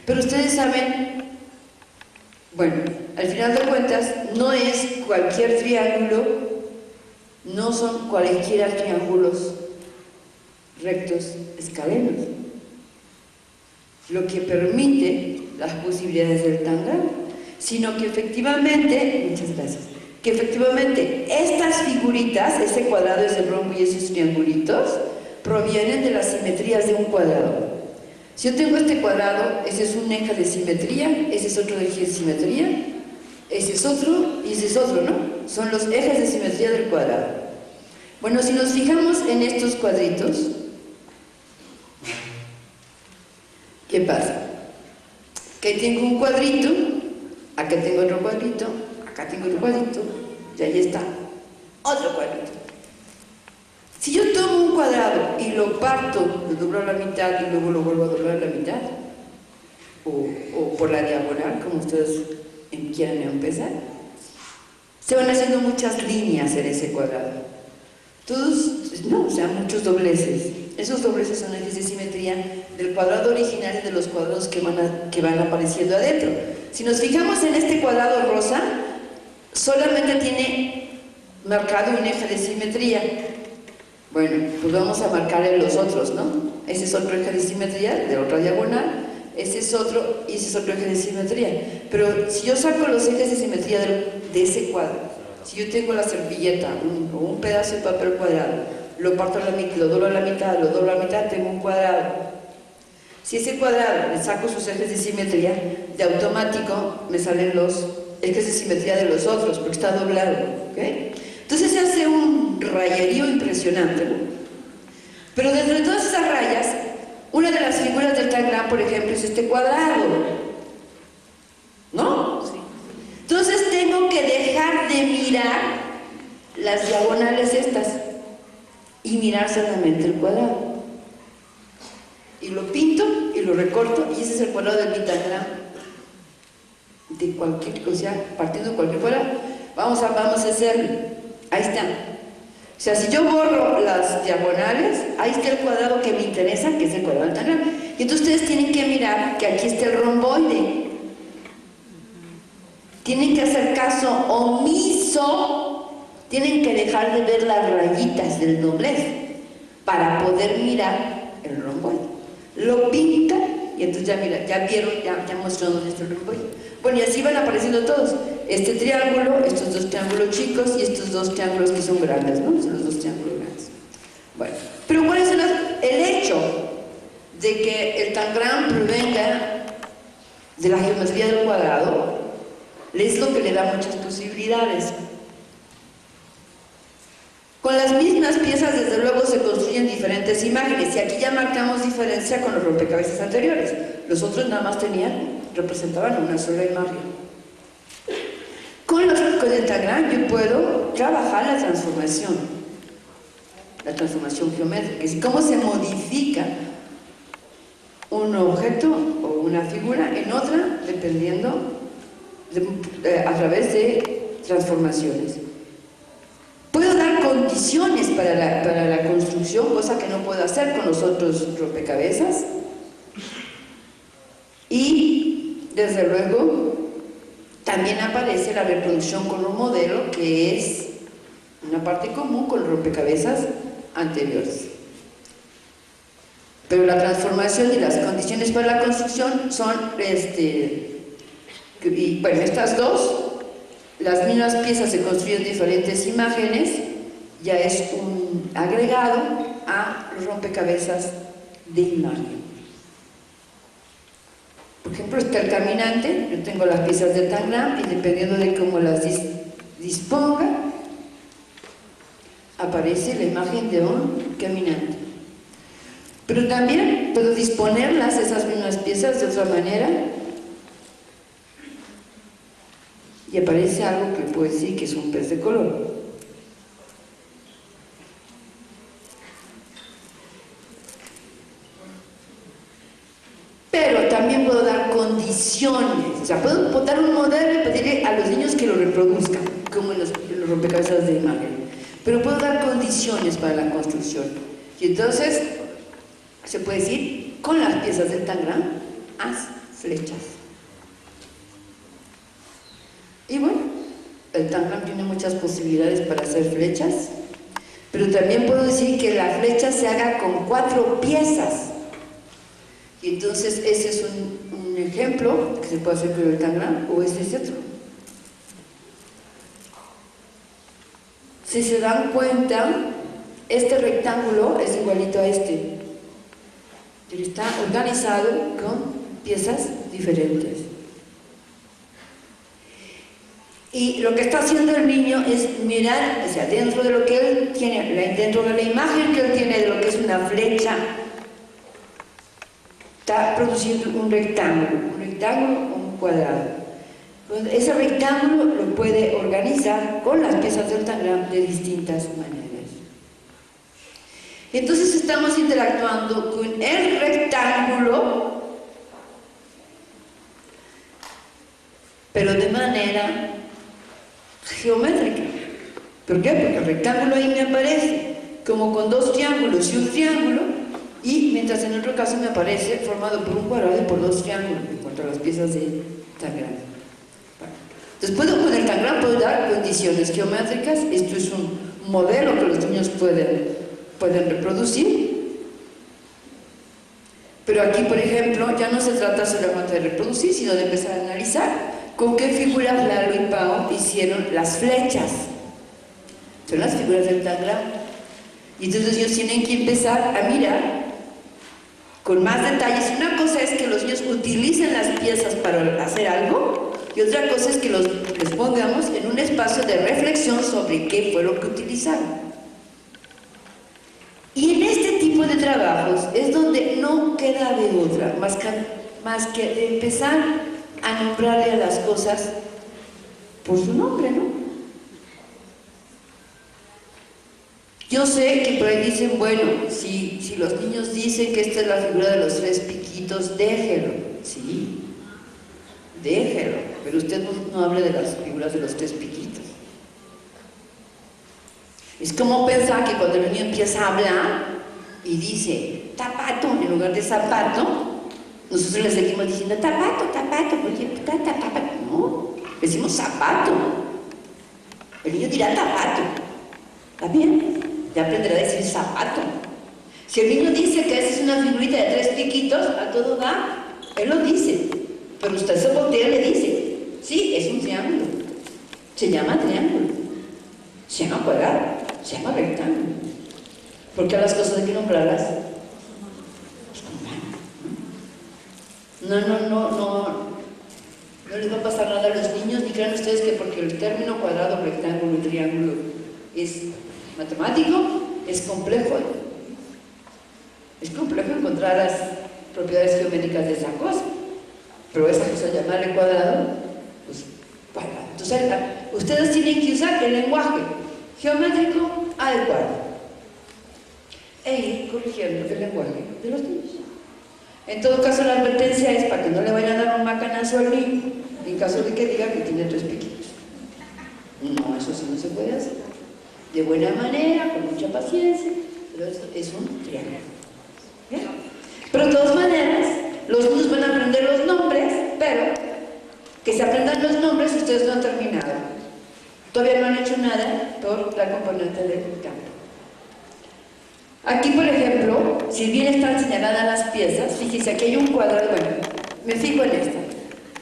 Pero ustedes saben, bueno, al final de cuentas, no es cualquier triángulo, no son cualquiera triángulos rectos escalenos, lo que permite las posibilidades del tangram, sino que efectivamente, muchas gracias, que efectivamente estas figuritas, ese cuadrado, ese rombo y esos triangulitos, provienen de las simetrías de un cuadrado. Si yo tengo este cuadrado, ese es un eje de simetría, ese es otro eje de simetría, ese es otro y ese es otro, ¿no? Son los ejes de simetría del cuadrado. Bueno, si nos fijamos en estos cuadritos, ¿qué pasa? Que tengo un cuadrito, acá tengo otro cuadrito, acá tengo otro cuadrito, y ahí está, otro cuadrito. Si yo tomo un cuadrado y lo parto, lo doblo a la mitad y luego lo vuelvo a doblar a la mitad, o por la diagonal, como ustedes quieran empezar, se van haciendo muchas líneas en ese cuadrado. Todos, no, o sea, muchos dobleces. Esos dobleces son ejes de simetría del cuadrado original y de los cuadrados que van apareciendo adentro. Si nos fijamos en este cuadrado rosa, solamente tiene marcado un eje de simetría. Bueno, pues vamos a marcar en los otros, ¿no? Ese es otro eje de simetría, de otra diagonal, ese es otro, y ese es otro eje de simetría. Pero si yo saco los ejes de simetría de ese cuadro, si yo tengo la servilleta o un pedazo de papel cuadrado, lo parto a la mitad, lo doblo a la mitad, lo doblo a la mitad, tengo un cuadrado. Si ese cuadrado le saco sus ejes de simetría, de automático me salen los ejes de simetría de los otros, porque está doblado, ¿ok? Entonces se hace un rayerío impresionante, ¿no? Pero dentro de todas esas rayas, una de las figuras del tangram, por ejemplo, es este cuadrado, ¿no? Sí. Entonces tengo que dejar de mirar las diagonales estas y mirar solamente el cuadrado. Y lo pinto y lo recorto, y ese es el cuadrado del tangram de cualquier cosa, partiendo de cualquier cuadrado. Vamos a hacerlo. Ahí está. O sea, si yo borro las diagonales, ahí está el cuadrado que me interesa, que es el cuadrado del tangram. Y entonces ustedes tienen que mirar que aquí está el romboide. Tienen que hacer caso omiso, tienen que dejar de ver las rayitas del doblez para poder mirar el romboide. Lo pintan y entonces ya mira, ya vieron, ya mostró dónde está el romboide. Bueno, y así van apareciendo todos. Este triángulo, estos dos triángulos chicos y estos dos triángulos que son grandes, ¿no? Son los dos triángulos grandes. Bueno, pero ¿cuál es el hecho de que el tangram provenga de la geometría del cuadrado? Es lo que le da muchas posibilidades. Con las mismas piezas, desde luego, se construyen diferentes imágenes, y aquí ya marcamos diferencia con los rompecabezas anteriores. Los otros nada más representaban una sola imagen. Con el tangram yo puedo trabajar la transformación geométrica, es decir, cómo se modifica un objeto o una figura en otra, dependiendo a través de transformaciones. Puedo dar condiciones para la construcción, cosa que no puedo hacer con los otros rompecabezas. Y, desde luego, también aparece la reproducción con un modelo, que es una parte común con los rompecabezas anteriores. Pero la transformación y las condiciones para la construcción son, bueno, estas dos, las mismas piezas se construyen diferentes imágenes, ya es un agregado a los rompecabezas de imagen. Por ejemplo, está el caminante, yo tengo las piezas del tangram y dependiendo de cómo las disponga, aparece la imagen de un caminante. Pero también puedo disponerlas, esas mismas piezas, de otra manera, y aparece algo que puedo decir que es un pez de color. Pero también puedo dar condiciones, o sea, puedo dar un modelo y pedirle a los niños que lo reproduzcan, como en los rompecabezas de imagen. pero puedo dar condiciones para la construcción. Y entonces, se puede decir, con las piezas del tangram, haz flechas. Y bueno, el tangram tiene muchas posibilidades para hacer flechas, pero también puedo decir que la flecha se haga con 4 piezas. Y entonces ese es un ejemplo que se puede hacer con el tangram, o ese es otro. Si se dan cuenta, este rectángulo es igualito a este, pero está organizado con piezas diferentes. Y lo que está haciendo el niño es mirar, o sea, dentro de lo que él tiene, dentro de la imagen que él tiene de lo que es una flecha, está produciendo un rectángulo o un cuadrado. Entonces, ese rectángulo lo puede organizar con las piezas del tangram de distintas maneras. Entonces estamos interactuando con el rectángulo, pero de manera geométrica. ¿Por qué? Porque el rectángulo ahí me aparece como con 2 triángulos y un triángulo, y mientras en otro caso me aparece formado por un cuadrado y por 2 triángulos en cuanto a las piezas de tangram. Entonces con el tangram puedo dar condiciones geométricas. Esto es un modelo que los niños pueden reproducir, pero aquí, por ejemplo, ya no se trata solamente de reproducir, sino de empezar a analizar con qué figuras Lalo y Pau hicieron las flechas. Son las figuras del tangram. Y entonces ellos tienen que empezar a mirar con más detalles. Una cosa es que los niños utilicen las piezas para hacer algo, y otra cosa es que les pongamos en un espacio de reflexión sobre qué fue lo que utilizaron. Y en este tipo de trabajos es donde no queda de otra más que de empezar a nombrarle a las cosas por su nombre, ¿no? Yo sé que por ahí dicen, bueno, si los niños dicen que esta es la figura de los 3 piquitos, déjelo, sí, déjelo, pero usted no hable de las figuras de los 3 piquitos. Es como pensar que cuando el niño empieza a hablar y dice tapato en lugar de zapato, nosotros le seguimos diciendo tapato, porque tapato, no, decimos zapato. El niño dirá tapato, ¿está bien? Ya aprenderá a decir zapato. Si el niño dice que esa es una figurita de 3 piquitos, a todo da, él lo dice, pero usted se voltea y le dice, sí, es un triángulo, se llama triángulo, se llama cuadrado, se llama rectángulo. ¿Por qué a las cosas hay que nombrarlas? No les va a pasar nada a los niños, ni crean ustedes que porque el término cuadrado, rectángulo y triángulo es matemático, es complejo. Es complejo encontrar las propiedades geométricas de esa cosa, pero esa cosa llamarle cuadrado, pues cuadrado. Entonces, ustedes tienen que usar el lenguaje geométrico adecuado e ir corrigiendo el lenguaje de los niños. En todo caso, la advertencia es para que no le vayan a dar un macanazo al niño en caso de que diga que tiene 3 piquitos. No, eso sí no se puede hacer. De buena manera, con mucha paciencia, pero esto es un triángulo. ¿Bien? Pero de todas maneras, los niños van a aprender los nombres, pero que se aprendan los nombres ustedes no han terminado. Todavía no han hecho nada por la componente del campo. Aquí, por ejemplo, si bien están señaladas las piezas, fíjense, aquí hay un cuadrado, bueno, me fijo en esta.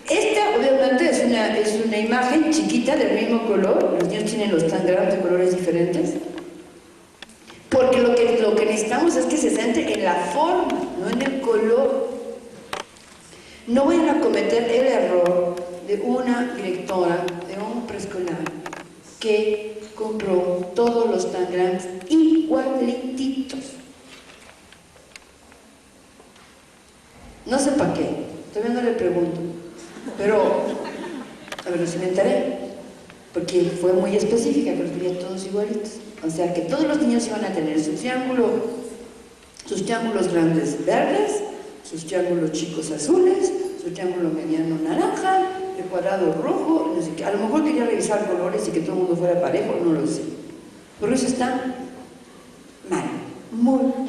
Esta, obviamente, es una imagen chiquita del mismo color, los niños tienen los tangrams de colores diferentes, porque lo que necesitamos es que se centre en la forma, no en el color. No vayan a cometer el error de una directora de un preescolar que compró todos los tangrams igualititos. No sé para qué, todavía no le pregunto, pero a ver si me enteré, porque fue muy específica, que los quería todos igualitos. O sea que todos los niños iban a tener sus triángulos grandes verdes, sus triángulos chicos azules, su triángulo mediano naranja, el cuadrado rojo, no sé qué. A lo mejor quería revisar colores y que todo el mundo fuera parejo, no lo sé. Por eso está mal, muy mal.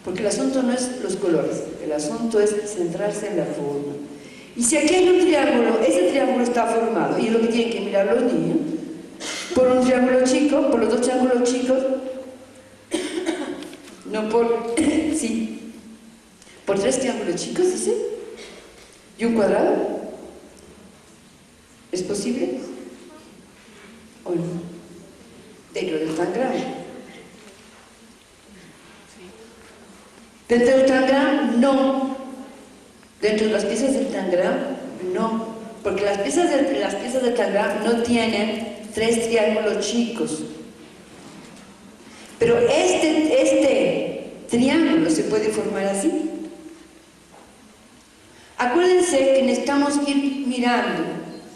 Porque el asunto no es los colores, el asunto es centrarse en la forma. Y si aquí hay un triángulo, ese triángulo está formado, y es lo que tienen que mirar los niños, por un triángulo chico, por los dos triángulos chicos, no por, sí, por tres triángulos chicos, dice, y un cuadrado. ¿Es posible? ¿O no? Dentro del tangram. Dentro del tangram, no. Dentro de las piezas del tangram, no. Porque las piezas del tangram no tienen tres triángulos chicos. Pero este triángulo se puede formar así. Acuérdense que necesitamos ir mirando,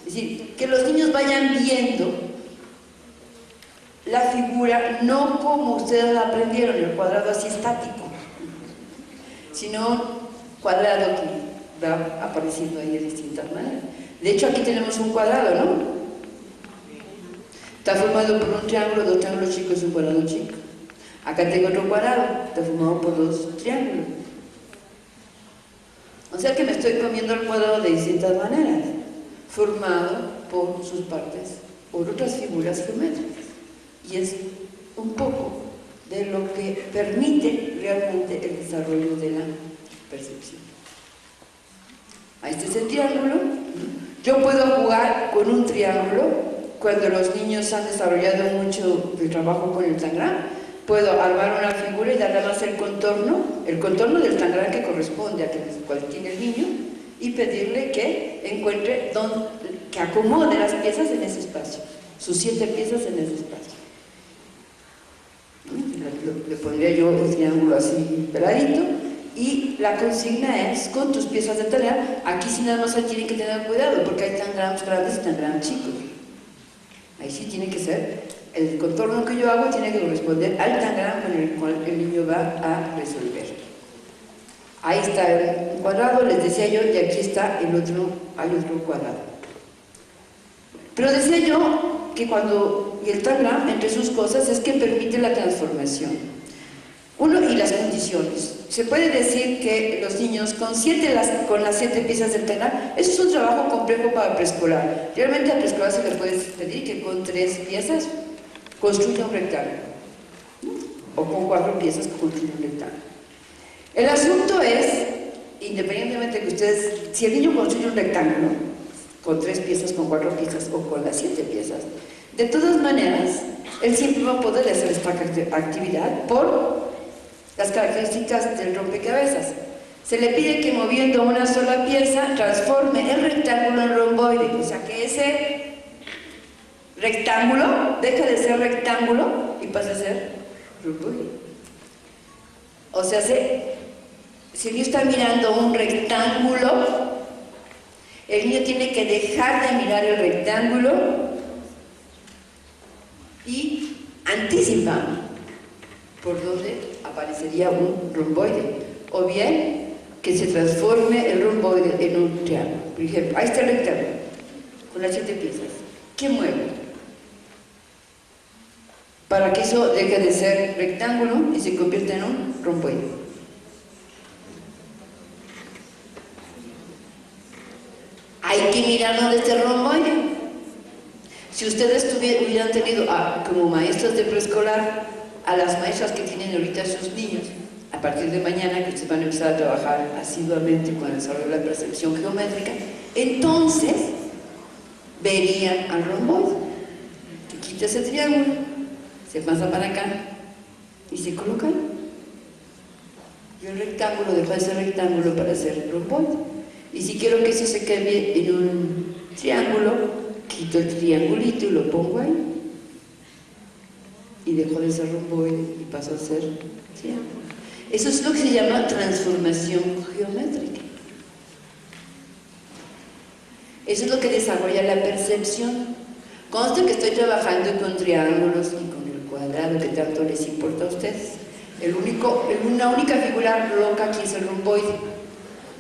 es decir, que los niños vayan viendo la figura no como ustedes la aprendieron, el cuadrado así estático, sino cuadrado que va apareciendo ahí de distintas maneras. De hecho, aquí tenemos un cuadrado, ¿no? Está formado por un triángulo, dos triángulos chicos y un cuadrado chico. Acá tengo otro cuadrado, está formado por dos triángulos. O sea que me estoy comiendo el cuadrado de distintas maneras, formado por sus partes, por otras figuras geométricas. Y es un poco de lo que permite realmente el desarrollo de la percepción. Ahí está ese triángulo. Yo puedo jugar con un triángulo cuando los niños han desarrollado mucho el trabajo con el tangram. Puedo armar una figura y darle más el contorno del tangram que corresponde a cual tiene el niño, y pedirle que encuentre que acomode las piezas en ese espacio, sus 7 piezas en ese espacio. Le pondría yo el triángulo así peladito, y la consigna es, con tus piezas de tarea, aquí sí nada más tienen que tener cuidado, porque hay tangrams grandes y tangrams chicos. Ahí sí tiene que ser, el contorno que yo hago tiene que corresponder al tangram con el cual el niño va a resolver. Ahí está el cuadrado, les decía yo, y aquí está el otro, hay otro cuadrado. Pero decía yo que cuando el tangram, entre sus cosas, es que permite la transformación. Uno, y las condiciones. Se puede decir que los niños con las 7 piezas del tangram, eso es un trabajo complejo para preescolar. Realmente a preescolar se les puede pedir que con 3 piezas construya un rectángulo, ¿no? O con 4 piezas construya un rectángulo. El asunto es, independientemente de que ustedes, si el niño construye un rectángulo con 3 piezas, con 4 piezas o con las 7 piezas, de todas maneras, él siempre va a poder hacer esta actividad por las características del rompecabezas. Se le pide que moviendo una sola pieza transforme el rectángulo en romboide, o sea que ese rectángulo deja de ser rectángulo y pasa a ser romboide. O sea, si el niño está mirando un rectángulo, el niño tiene que dejar de mirar el rectángulo y anticipar por donde aparecería un romboide, o bien que se transforme el romboide en un triángulo. Por ejemplo, ahí está el rectángulo con las 7 piezas. ¿Qué mueve? Para que eso deje de ser rectángulo y se convierta en un romboide. Hay que mirar dónde está el romboide. Si ustedes hubieran tenido como maestros de preescolar a las maestras que tienen ahorita sus niños, a partir de mañana que ustedes van a empezar a trabajar asiduamente con el desarrollo de la percepción geométrica, entonces verían al romboide. Se quita ese triángulo, se pasa para acá y se coloca ahí. Y el rectángulo deja de ser rectángulo para ser romboide. Y si quiero que eso se cambie en un triángulo, quito el triangulito y lo pongo ahí. Y dejo de ser romboide y paso a ser triángulo. Eso es lo que se llama transformación geométrica. Eso es lo que desarrolla la percepción. Conste que estoy trabajando con triángulos y con el cuadrado que tanto les importa a ustedes. Una única figura loca aquí es el romboide,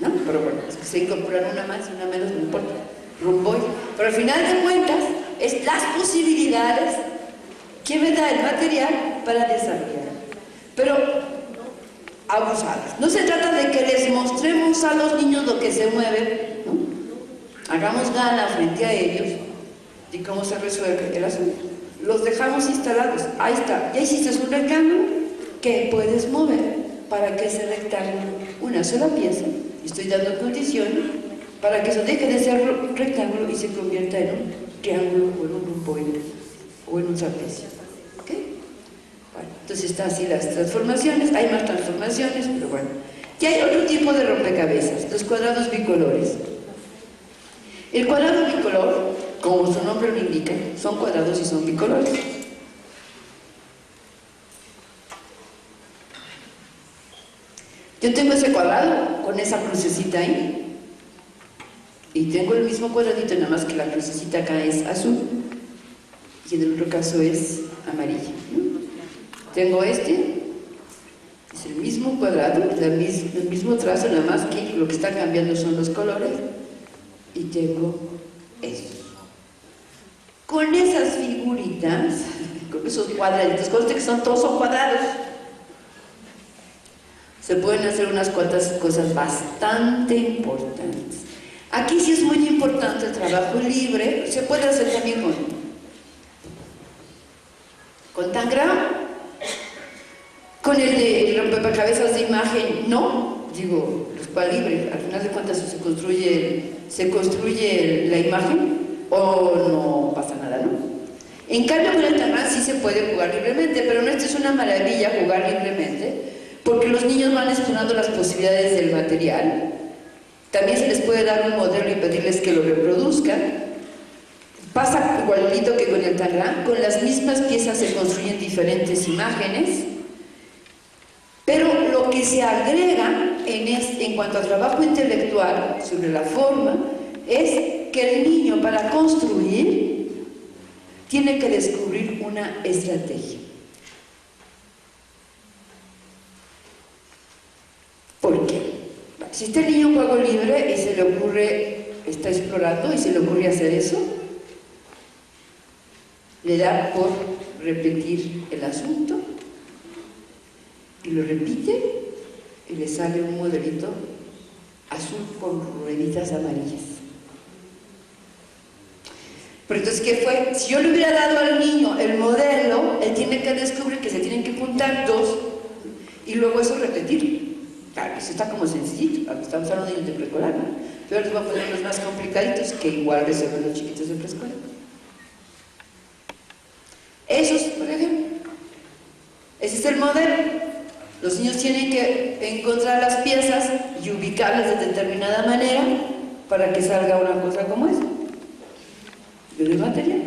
¿no? Pero bueno, es que se incorporan una más y una menos, no importa. Romboide. Pero al final de cuentas, es las posibilidades que me da el material para desarrollar. Pero abusados. No se trata de que les mostremos a los niños lo que se mueve, ¿no? Hagamos gala frente a ellos y cómo se resuelve el asunto. Los dejamos instalados. Ahí está. Ya hiciste un rectángulo que puedes mover para que ese rectángulo, una sola pieza, estoy dando condiciones para que eso deje de ser rectángulo y se convierta en un triángulo o en un romboide o en un trapecio. ¿Ok? Bueno, entonces están así las transformaciones. Hay más transformaciones, pero bueno. Y hay otro tipo de rompecabezas, los cuadrados bicolores. El cuadrado bicolor, como su nombre lo indica, son cuadrados y son bicolores. Yo tengo ese cuadrado con esa crucecita ahí y tengo el mismo cuadradito, nada más que la crucecita acá es azul y en el otro caso es amarilla, ¿no? Tengo este, es el mismo cuadrado, el mismo trazo, nada más que lo que está cambiando son los colores, y tengo esto. Con esas figuritas, con esos cuadraditos, conste que todos son cuadrados, se pueden hacer unas cuantas cosas bastante importantes. Aquí sí es muy importante el trabajo libre, se puede hacer también con Tangram, con el de rompecabezas de imagen, no, digo, los cual libre, al final de cuentas se construye la imagen o no pasa nada, ¿no? En cambio con el Tangram sí se puede jugar libremente, pero no, esto es una maravilla jugar libremente, porque los niños van explorando las posibilidades del material. También se les puede dar un modelo y pedirles que lo reproduzcan. Pasa igualito que con el Tangram, con las mismas piezas se construyen diferentes imágenes, pero lo que se agrega en cuanto al trabajo intelectual sobre la forma es que el niño, para construir, tiene que descubrir una estrategia. ¿Por qué? Si este niño en juego libre y se le ocurre, está explorando y se le ocurre hacer eso, le da por repetir el asunto y lo repite y le sale un modelito azul con rueditas amarillas. Pero entonces, ¿qué fue? Si yo le hubiera dado al niño el modelo, él tiene que descubrir que se tienen que juntar dos y luego eso repetir. Claro, eso está como sencillito, estamos hablando de niños de preescolar, ¿no? Pero ahora les voy a poner los más complicaditos que igual resuelven los chiquitos de preescolar. Esos, por ejemplo, ese es el modelo. Los niños tienen que encontrar las piezas y ubicarlas de determinada manera para que salga una cosa como esa. Yo el material.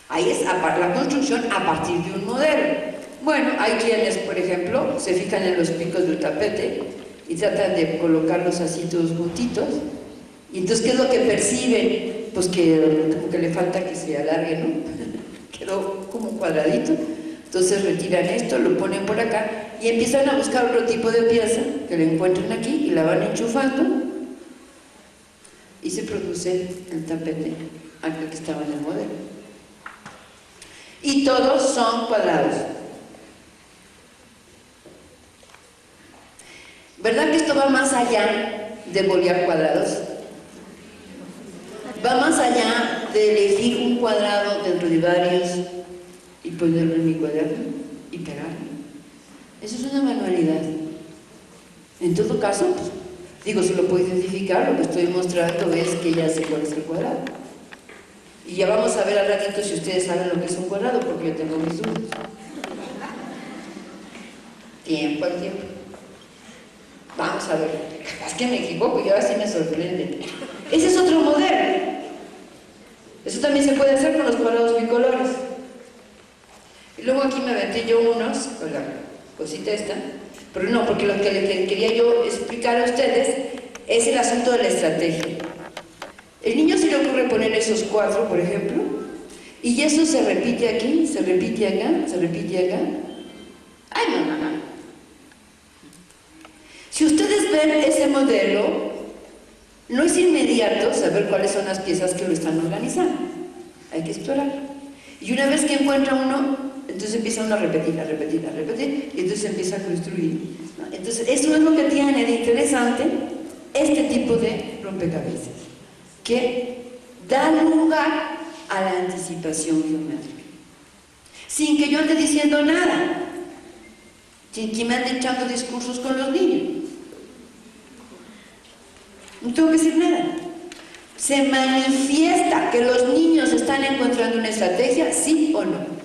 Ahí es la construcción a partir de un modelo. Bueno, hay quienes, por ejemplo, se fijan en los picos del tapete y tratan de colocarlos así todos juntitos. Y entonces, ¿qué es lo que perciben? Pues que como que le falta que se alargue, ¿no? Quedó como cuadradito. Entonces retiran esto, lo ponen por acá y empiezan a buscar otro tipo de pieza que le encuentran aquí y la van enchufando y se produce el tapete, aquel que estaba en el modelo. Y todos son cuadrados. ¿Verdad que esto va más allá de bolear cuadrados? Va más allá de elegir un cuadrado dentro de varios y ponerlo en mi cuaderno y pegarlo. Eso es una manualidad. En todo caso, pues, digo, si lo puedo identificar, lo que estoy mostrando es que ya sé cuál es el cuadrado. Y ya vamos a ver al ratito si ustedes saben lo que es un cuadrado, porque yo tengo mis dudas. Tiempo al tiempo. Vamos a ver. Es que me equivoco y ahora sí me sorprende. Ese es otro modelo. Eso también se puede hacer con los cuadrados bicolores. Y luego aquí me aventé yo unos, con la cosita esta, pero no, porque lo que quería yo explicar a ustedes es el asunto de la estrategia. El niño se le ocurre poner esos cuatro, por ejemplo, y eso se repite aquí, se repite acá, se repite acá. ¡Ay, no! Si ustedes ven ese modelo, no es inmediato saber cuáles son las piezas que lo están organizando. Hay que explorar. Y una vez que encuentra uno, entonces empieza uno a repetir, a repetir, a repetir, y entonces empieza a construir, ¿no? Entonces, eso es lo que tiene de interesante este tipo de rompecabezas, que da lugar a la anticipación geométrica, sin que yo ande diciendo nada, sin que me ande echando discursos con los niños. No tengo que decir nada. Se manifiesta que los niños están encontrando una estrategia, ¿sí o no?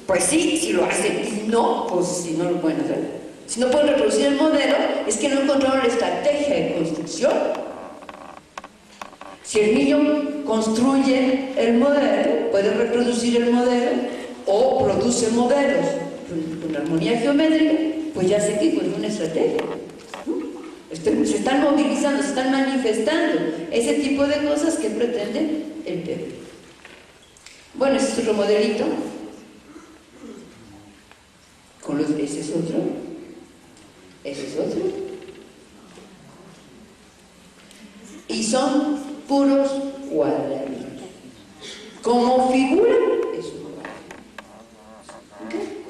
Pues sí, si lo hacen, y no, pues si no lo pueden hacer. Si no pueden reproducir el modelo, es que no encontraron la estrategia de construcción. Si el niño construye el modelo, puede reproducir el modelo o produce modelos con armonía geométrica, pues ya sé que encontró una estrategia. Se están movilizando, se están manifestando ese tipo de cosas que pretende el PEP. Bueno, ese es otro modelito. Ese es otro. Ese es otro. Y son puros cuadraditos. Como figura es un cuadrado. ¿Okay?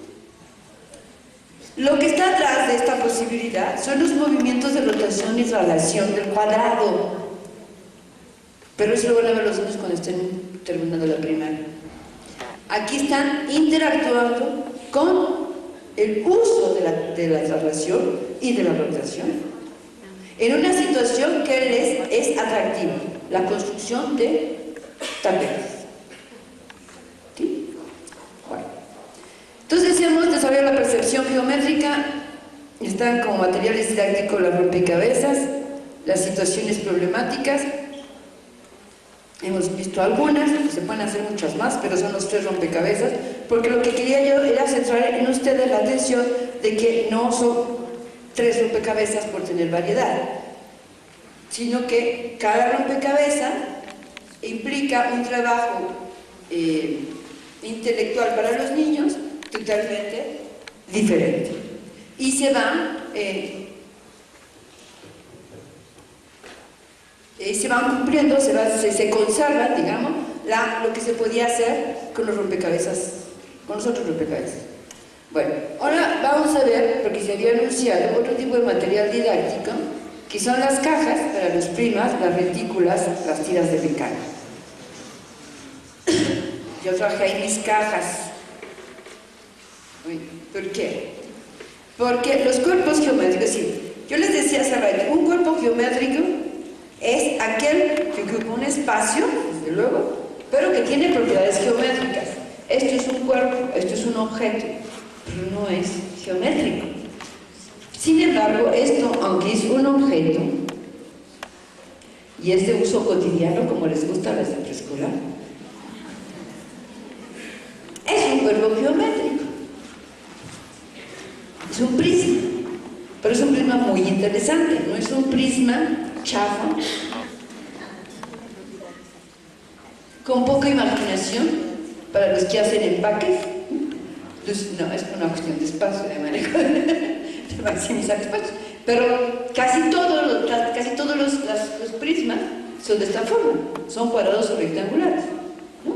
Lo que está atrás de esta posibilidad son los movimientos de rotación y traslación del cuadrado. Pero eso lo van a ver los niños cuando estén terminando la primaria. Aquí están interactuando con el uso de la traslación y de la rotación en una situación que les es atractiva, la construcción de tapetes. ¿Sí? Bueno. Entonces decíamos, desarrollar la percepción geométrica, están como materiales didácticos las rompecabezas, las situaciones problemáticas. Hemos visto algunas, se pueden hacer muchas más, pero son los 3 rompecabezas, porque lo que quería yo era centrar en ustedes la atención de que no son 3 rompecabezas por tener variedad, sino que cada rompecabezas implica un trabajo intelectual para los niños totalmente diferente. Y se van cumpliendo, se conserva, digamos, lo que se podía hacer con los rompecabezas, con los otros rompecabezas. Bueno, ahora vamos a ver, porque se había anunciado otro tipo de material didáctico, que son las cajas para los primas, las retículas, las tiras de mecano. Yo traje ahí mis cajas. ¿Por qué? Porque los cuerpos geométricos, sí, yo les decía hace rato, un cuerpo geométrico es aquel que ocupa un espacio, desde luego, pero que tiene propiedades geométricas. Esto es un cuerpo, esto es un objeto, pero no es geométrico. Sin embargo, esto, aunque es un objeto, y es de uso cotidiano, como les gusta a las de preescolar, es un cuerpo geométrico. Es un prisma, pero es un prisma muy interesante, no es un prisma chafa, con poca imaginación para los que hacen empaques. Entonces, no, es una cuestión de espacio, de manejo, de maximizar espacios. Pero casi todos los prismas son de esta forma, son cuadrados o rectangulares, ¿no?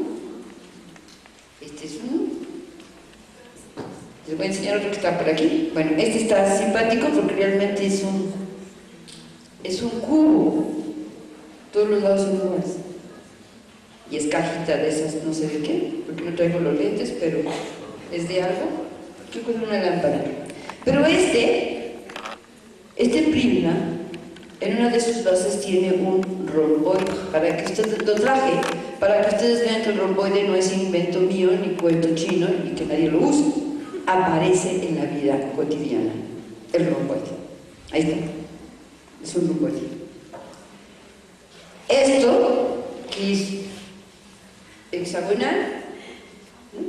Este es uno. Les voy a enseñar otro que está por aquí. Bueno, este está simpático porque realmente es un cubo. Todos los lados son iguales. Y es cajita de esas, no sé de qué, porque no traigo los lentes, pero es de algo. Yo con una lámpara. Pero este prisma, en una de sus bases tiene un romboide. Para que ustedes lo traje, para que ustedes vean que el romboide no es invento mío, ni cuento chino, ni que nadie lo use. Aparece en la vida cotidiana, el romboide. Ahí está. Es un romboide. Esto, que es hexagonal, ¿no?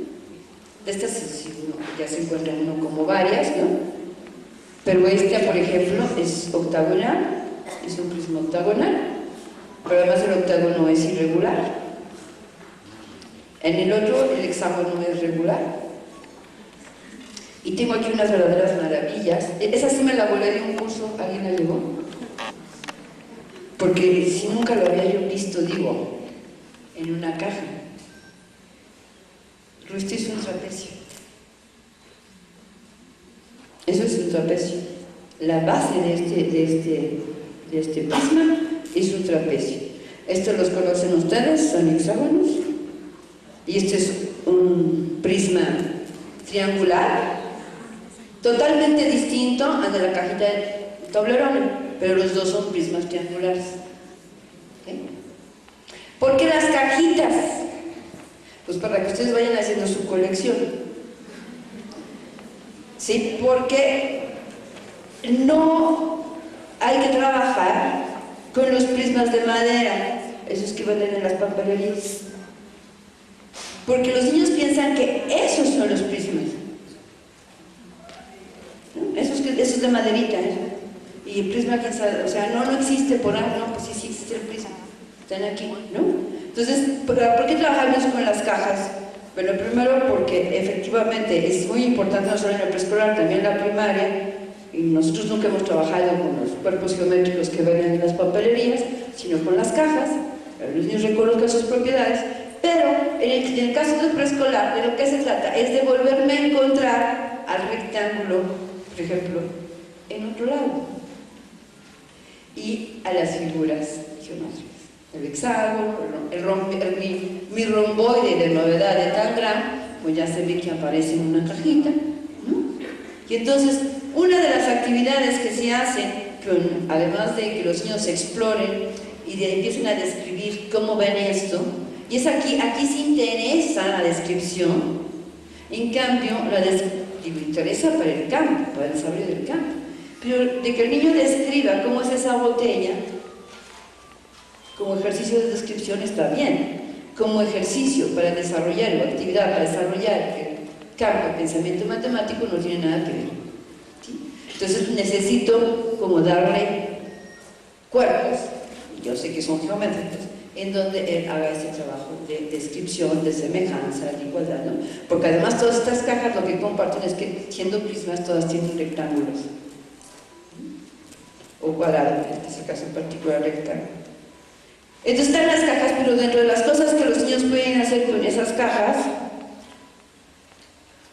De estas ya se encuentra uno como varias, ¿no? Pero este, por ejemplo, es octagonal, es un prisma octagonal, pero además el octágono es irregular. En el otro, el hexágono es regular. Y tengo aquí unas verdaderas maravillas. Esa sí me la volé de un curso, ¿alguien la llevó? Porque si nunca lo había yo visto, digo, en una caja. pero este es un trapecio. Eso es un trapecio. La base de este prisma es un trapecio. Estos los conocen ustedes, son hexágonos. Y este es un prisma triangular, totalmente distinto al de la cajita de Toblerone, pero los dos son prismas triangulares. ¿Okay? ¿Por qué las cajitas? Pues para que ustedes vayan haciendo su colección. ¿Sí? Porque no hay que trabajar con los prismas de madera, esos que venden en las papelerías. Porque los niños piensan que esos son los prismas, ¿no? Esos de maderita, ¿eh? Y el prisma, o sea, no existe por ahí, no, pues sí existe el prisma, están aquí, ¿no? Entonces, ¿por qué trabajamos con las cajas? Bueno, primero porque efectivamente es muy importante no solo en el preescolar, también en la primaria, y nosotros nunca hemos trabajado con los cuerpos geométricos que venden en las papelerías, sino con las cajas, para que los niños reconozcan sus propiedades. Pero en el caso del preescolar, de lo que se trata es de volverme a encontrar al rectángulo, por ejemplo, en otro lado, y a las figuras geométricas. El hexágono, mi romboide de novedad de Tangram, pues ya se ve que aparece en una cajita, ¿no? Y entonces, una de las actividades que se hacen, además de que los niños exploren y empiecen a describir cómo ven esto, y es aquí se interesa la descripción, en cambio, interesa para el campo, para el desarrollo del campo. Pero de que el niño describa cómo es esa botella, como ejercicio de descripción está bien, como ejercicio para desarrollar, o actividad para desarrollar el campo de pensamiento matemático no tiene nada que ver. ¿Sí? Entonces necesito como darle cuerpos, yo sé que son geométricos, en donde él haga ese trabajo de descripción, de semejanza, de igualdad, ¿no? Porque además todas estas cajas lo que comparten es que, siendo prismas, todas tienen rectángulos, o cuadrados, en este caso en particular rectángulo. Entonces están las cajas, pero dentro de las cosas que los niños pueden hacer con esas cajas,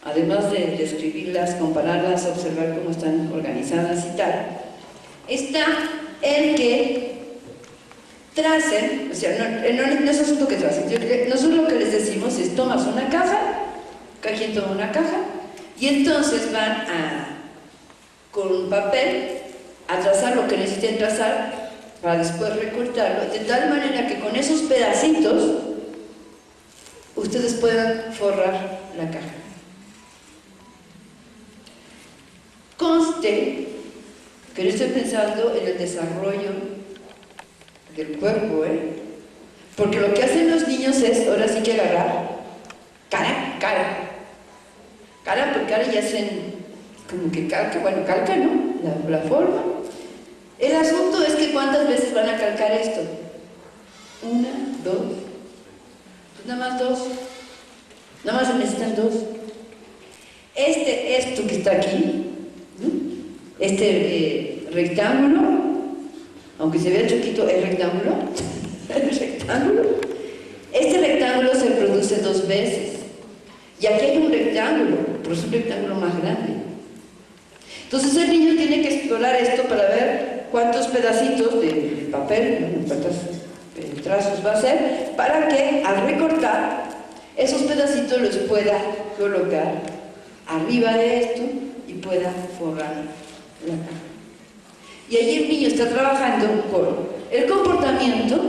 además de describirlas, compararlas, observar cómo están organizadas y tal, está el que tracen, o sea, no es asunto que tracen, nosotros lo que les decimos es: tomas una caja, cada quien toma una caja, y entonces van con un papel a trazar lo que necesiten trazar para después recortarlo, de tal manera que con esos pedacitos ustedes puedan forrar la caja. Conste que no estoy pensando en el desarrollo del cuerpo, porque lo que hacen los niños es, ahora sí que agarrar cara por cara, y hacen como que calca, ¿no? La forma. El asunto es que ¿cuántas veces van a calcar esto? Una, dos, pues nada más dos, nada más se necesitan dos. Esto que está aquí, ¿no? Este rectángulo, aunque se vea chiquito, es rectángulo, este rectángulo se produce dos veces, y aquí hay un rectángulo, pero es un rectángulo más grande. Entonces el niño tiene que explorar esto para ver cuántos pedacitos de papel, cuántos trazos va a hacer, para que al recortar esos pedacitos los pueda colocar arriba de esto y pueda forrar la caja. Y allí el niño está trabajando con el comportamiento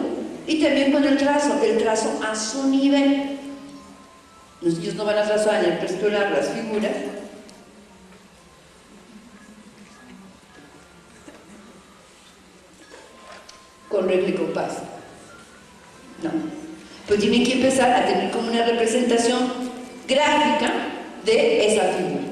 y también con el trazo a su nivel. Los niños no van a trazar en el preescolar las figuras, con regla y compás, no, pues tienen que empezar a tener como una representación gráfica de esa figura.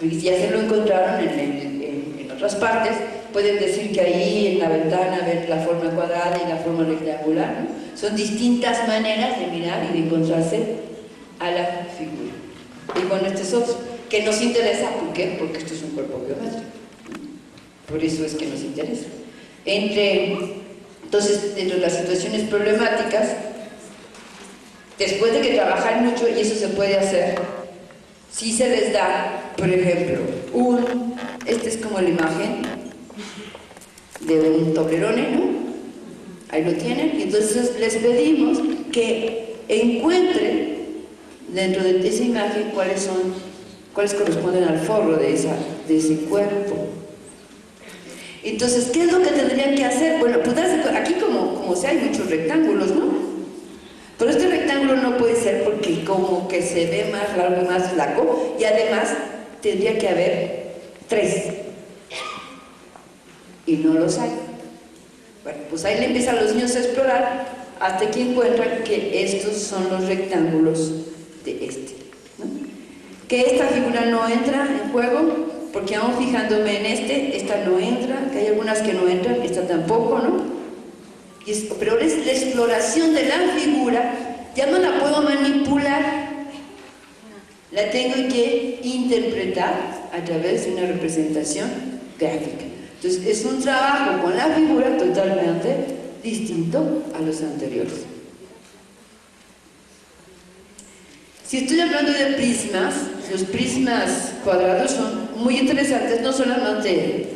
Y si ya se lo encontraron en otras partes, pueden decir que ahí en la ventana ven la forma cuadrada y la forma rectangular, ¿no? Son distintas maneras de mirar y de encontrarse a la figura. Y bueno, este es otro que nos interesa. ¿Por qué? Porque esto es un cuerpo geométrico, ¿no? Por eso es que nos interesa. Entonces, dentro de las situaciones problemáticas, después de que trabajan mucho, y eso se puede hacer, si se les da, por ejemplo, esta es como la imagen de un Toblerone, ¿no? Ahí lo tienen, y entonces les pedimos que encuentren dentro de esa imagen cuáles corresponden al forro de ese cuerpo. Entonces, ¿qué es lo que tendrían que hacer? Bueno, pues aquí como sea hay muchos rectángulos, ¿no? Pero este rectángulo no puede ser porque como que se ve más largo y más flaco, y además tendría que haber 3. Y no los hay. Bueno, pues ahí le empiezan los niños a explorar hasta que encuentran que estos son los rectángulos de este, ¿no? Que esta figura no entra en juego, porque aún fijándome en esta no entra, que hay algunas que no entran, esta tampoco, ¿no? Pero es la exploración de la figura, ya no la puedo manipular, la tengo que interpretar a través de una representación gráfica. Entonces es un trabajo con la figura totalmente distinto a los anteriores. Si estoy hablando de prismas, los prismas cuadrados son muy interesantes, no solamente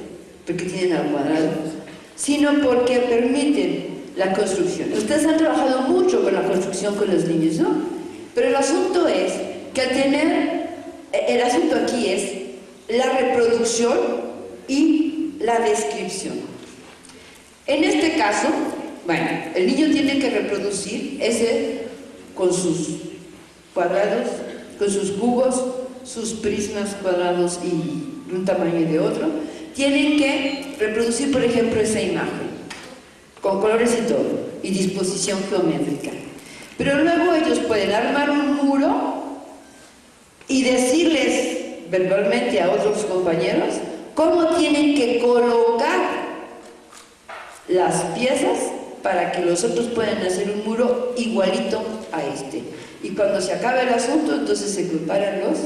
porque tienen al cuadrado, sino porque permiten la construcción. Ustedes han trabajado mucho con la construcción con los niños, ¿no? Pero el asunto es que el asunto aquí es la reproducción y la descripción. En este caso, bueno, el niño tiene que reproducir ese con sus cuadrados, con sus cubos, sus prismas cuadrados y de un tamaño y de otro. Tienen que reproducir, por ejemplo, esa imagen, con colores y todo, y disposición geométrica. Pero luego ellos pueden armar un muro y decirles verbalmente a otros compañeros cómo tienen que colocar las piezas para que los otros puedan hacer un muro igualito a este. Y cuando se acabe el asunto, entonces se comparan los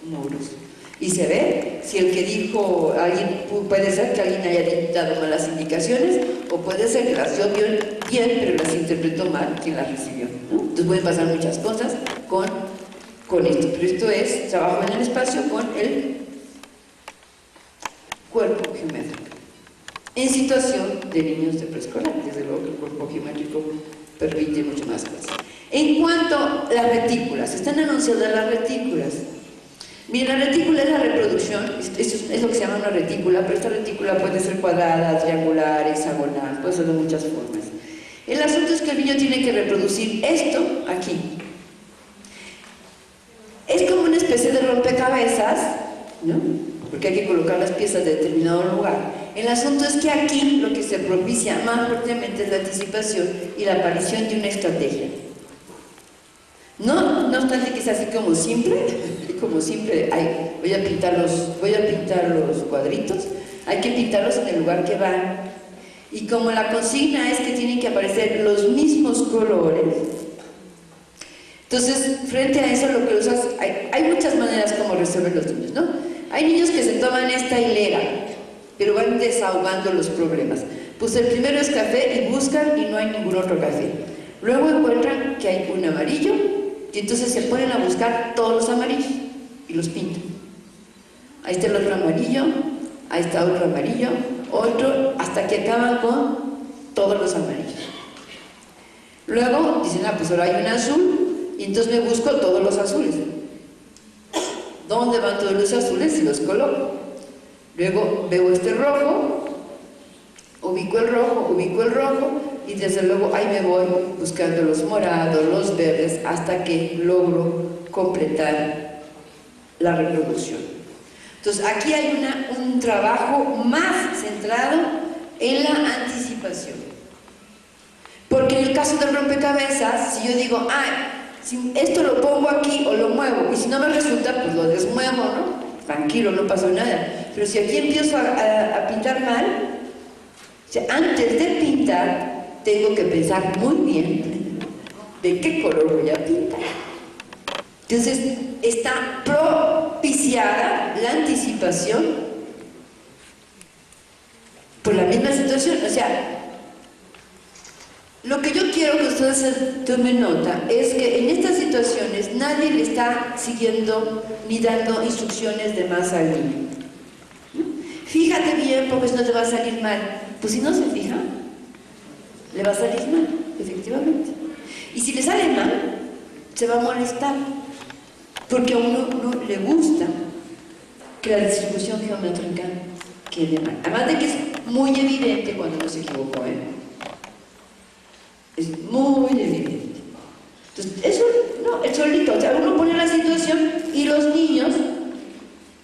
muros. Y se ve si el que dijo, puede ser que alguien haya dado malas indicaciones, o puede ser que las dio bien, pero las interpretó mal quien las recibió, ¿no? Entonces pueden pasar muchas cosas con esto. Pero esto es trabajo en el espacio con el cuerpo geométrico. En situación de niños de preescolar, desde luego que el cuerpo geométrico permite mucho más cosas. En cuanto a las retículas, están anunciadas las retículas. Miren, la retícula es la reproducción, es lo que se llama una retícula, pero esta retícula puede ser cuadrada, triangular, hexagonal, puede ser de muchas formas. El asunto es que el niño tiene que reproducir esto aquí. Es como una especie de rompecabezas, ¿no? Porque hay que colocar las piezas de determinado lugar. El asunto es que aquí lo que se propicia más fuertemente es la anticipación y la aparición de una estrategia. No obstante que es así como simple, voy a pintar los cuadritos, hay que pintarlos en el lugar que van. Y como la consigna es que tienen que aparecer los mismos colores, entonces frente a eso lo que usas, hay muchas maneras como resolver los niños, ¿no? Hay niños que se toman esta hilera, pero van desahogando los problemas. Pues el primero es café y buscan y no hay ningún otro café. Luego encuentran que hay un amarillo y entonces se ponen a buscar todos los amarillos y los pintan. Ahí está el otro amarillo, ahí está otro amarillo, otro, hasta que acaban con todos los amarillos. Luego dicen, pues ahora hay un azul y entonces me busco todos los azules. ¿Dónde van todos los azules? Y los coloco. Luego veo este rojo, ubico el rojo y desde luego ahí me voy buscando los morados, los verdes, hasta que logro completar la reproducción. Entonces aquí hay un trabajo más centrado en la anticipación. Porque en el caso del rompecabezas, si yo digo, si esto lo pongo aquí o lo muevo, y si no me resulta, pues lo desmuevo, ¿no? Tranquilo, no pasó nada. Pero si aquí empiezo a pintar mal, o sea, antes de pintar, tengo que pensar muy bien de qué color voy a pintar. Entonces, está propiciada la anticipación por la misma situación. O sea, Lo que yo quiero que ustedes tomen nota es que en estas situaciones nadie le está siguiendo ni dando instrucciones de más al niño. Fíjate bien porque si no te va a salir mal. Pues si no se fija, le va a salir mal, efectivamente. Y si le sale mal, se va a molestar, porque a uno no le gusta que la distribución geométrica quede mal. Además de que es muy evidente cuando uno se equivocó, es muy evidente. Entonces, eso no, es solito, o sea, uno pone la situación y los niños,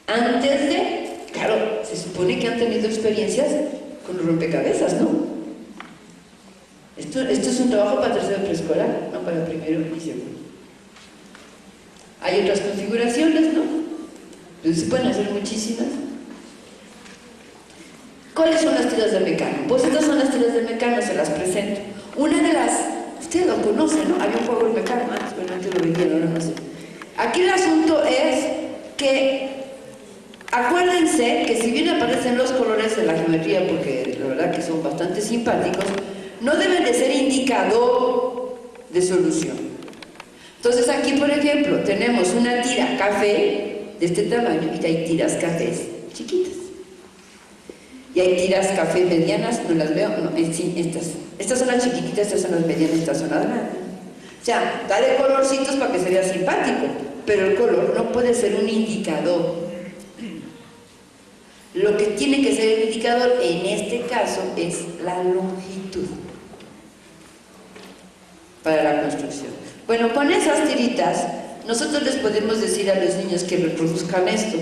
antes de, claro, se supone que han tenido experiencias con rompecabezas, ¿no? Esto es un trabajo para tercero preescolar, no para primero y segundo. Hay otras configuraciones, ¿no? Entonces se pueden hacer muchísimas. ¿Cuáles son las tiras de Mecano? Pues estas son las tiras de Mecano, se las presento. Una de las, ustedes lo conocen, ¿no? Había un juego de Mecano antes, pero antes lo vendían, ahora no sé. Aquí el asunto es que acuérdense que si bien aparecen los colores de la geometría, porque la verdad que son bastante simpáticos, no deben de ser indicador de solución. Entonces aquí, por ejemplo, tenemos una tira café de este tamaño y hay tiras cafés chiquitas. Y hay tiras café medianas, no las veo, no, sí, estas son las chiquititas, estas son las medianas, estas son las grandes. O sea, dale colorcitos para que se vea simpático, pero el color no puede ser un indicador. Lo que tiene que ser el indicador en este caso es la longitud para la construcción. Bueno, con esas tiritas nosotros les podemos decir a los niños que reproduzcan esto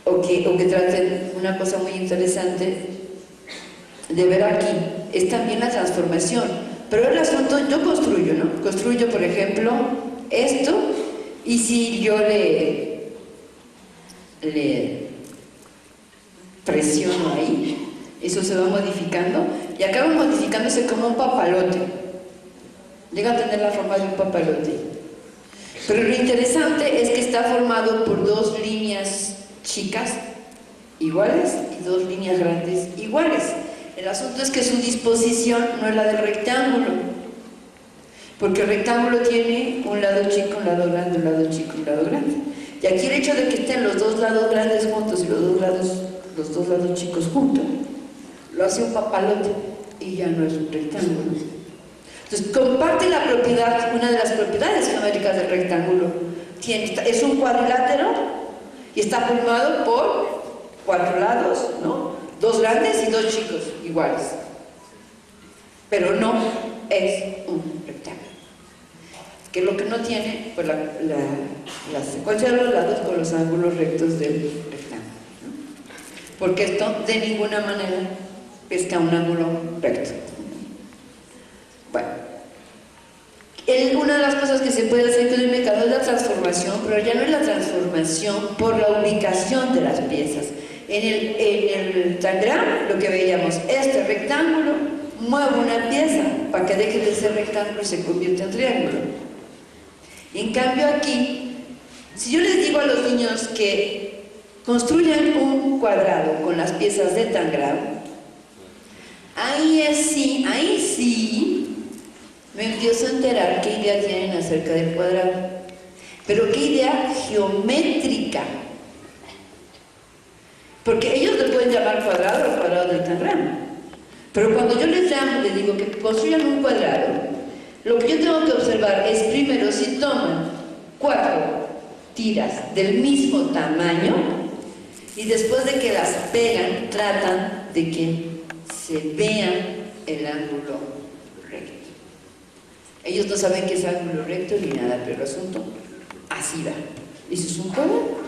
o que traten una cosa muy interesante de ver aquí, es también la transformación. Pero el asunto, yo construyo, ¿no? Construyo, por ejemplo, esto, y si yo le presiono ahí, eso se va modificando y acaba modificándose como un papalote. Llega a tener la forma de un papalote. Pero lo interesante es que está formado por dos líneas chicas iguales y dos líneas grandes iguales. El asunto es que su disposición no es la del rectángulo, porque el rectángulo tiene un lado chico, un lado grande, un lado chico, un lado grande. Y aquí el hecho de que estén los dos lados grandes juntos y los dos lados chicos juntos, lo hace un papalote y ya no es un rectángulo. Entonces comparte la propiedad, una de las propiedades geométricas del rectángulo. Es un cuadrilátero y está formado por 4 lados, ¿no? 2 grandes y 2 chicos, iguales. Pero no es un rectángulo. Que es lo que no tiene, pues la secuencia de los lados con los ángulos rectos del rectángulo, ¿no? Porque esto de ninguna manera pesca un ángulo recto. Bueno, una de las cosas que se puede hacer con el Mecano es la transformación, pero ya no es la transformación por la ubicación de las piezas. En el tangram, lo que veíamos, este rectángulo mueve una pieza para que deje de ser rectángulo y se convierta en triángulo. En cambio aquí, si yo les digo a los niños que construyan un cuadrado con las piezas de tangram, ahí sí me empiezo a enterar qué idea tienen acerca del cuadrado, pero qué idea geométrica, porque ellos le pueden llamar cuadrado al cuadrado del tangram, pero cuando yo les digo que construyan un cuadrado, lo que yo tengo que observar es primero si toman 4 tiras del mismo tamaño y después de que las pegan tratan de que se vean el ángulo recto. Ellos no saben qué es ángulo recto ni nada, pero el asunto así va. Eso es un cuadrado.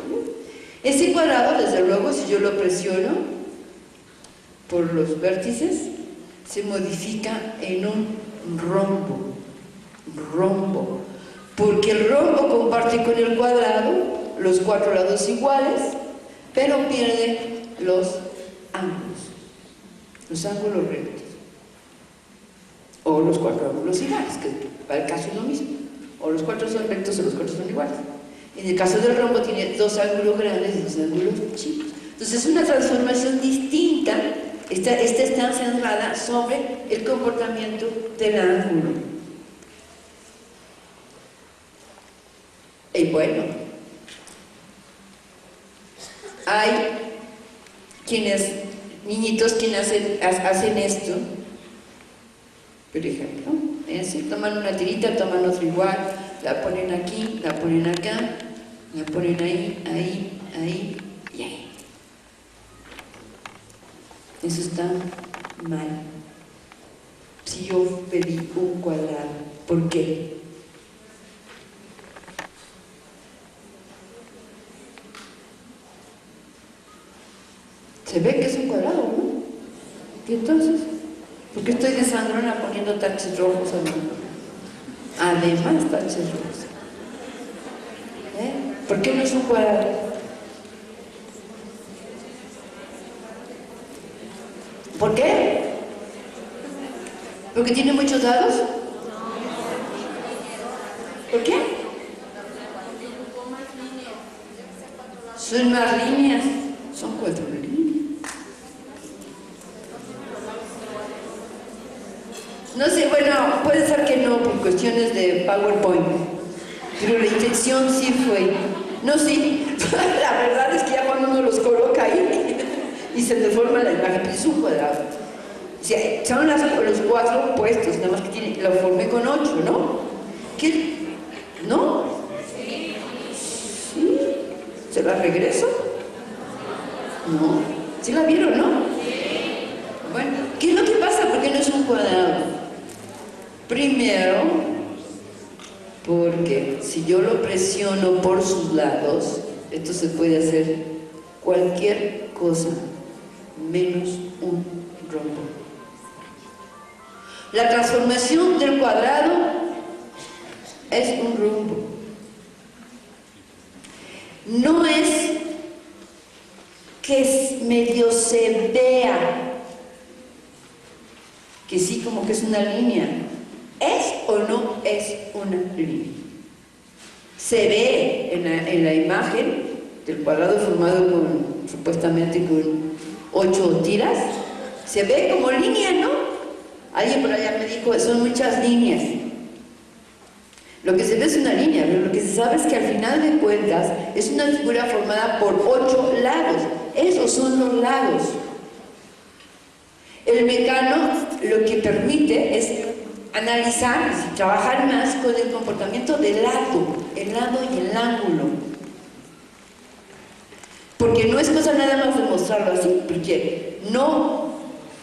Ese cuadrado, desde luego, si yo lo presiono por los vértices, se modifica en un rombo, porque el rombo comparte con el cuadrado los 4 lados iguales, pero pierde los ángulos rectos, o los 4 ángulos iguales, que para el caso es lo mismo, o los 4 son rectos o los 4 son iguales. En el caso del rombo tiene 2 ángulos grandes y 2 ángulos chicos. Entonces es una transformación distinta esta está centrada sobre el comportamiento del ángulo. Y bueno, hay niñitos quienes hacen esto, por ejemplo, toman una tirita, toman otra igual, la ponen aquí, la ponen acá, la ponen ahí, ahí, ahí y ahí. Eso está mal. Si yo pedí un cuadrado, ¿por qué? Se ve que es un cuadrado, ¿no? ¿Y entonces? ¿Por qué estoy de sangrona poniendo taches rojos a mí? Además, taches rojos. ¿Por qué no es un cuadrado? ¿Por qué? ¿Porque tiene muchos lados? ¿Por qué? Son más líneas. Son 4 líneas. No sé, bueno, puede ser que no, por cuestiones de PowerPoint, pero la intención sí fue. No, sí, la verdad es que ya cuando uno los coloca ahí y se deforma la imagen, pues es un cuadrado. O sea, son los 4 puestos, nada más que lo formé con 8, ¿no? ¿Qué? ¿No? Sí. ¿Se la regreso? No. ¿Sí la vieron, no? Sí. Bueno, ¿qué es lo que pasa? ¿Por qué no es un cuadrado? Primero, porque si yo lo presiono por sus lados, esto se puede hacer cualquier cosa menos un rombo. La transformación del cuadrado es un rombo. No es que medio se vea que sí, como que es una línea. ¿Es o no es una línea? Se ve en la imagen del cuadrado formado supuestamente con 8 tiras, se ve como línea, ¿no? Alguien por allá me dijo, son muchas líneas. Lo que se ve es una línea, pero lo que se sabe es que al final de cuentas es una figura formada por 8 lados. Esos son los lados. El mecano lo que permite es analizar, trabajar más con el comportamiento del lado y el ángulo. Porque no es cosa nada más de mostrarlo así, porque no,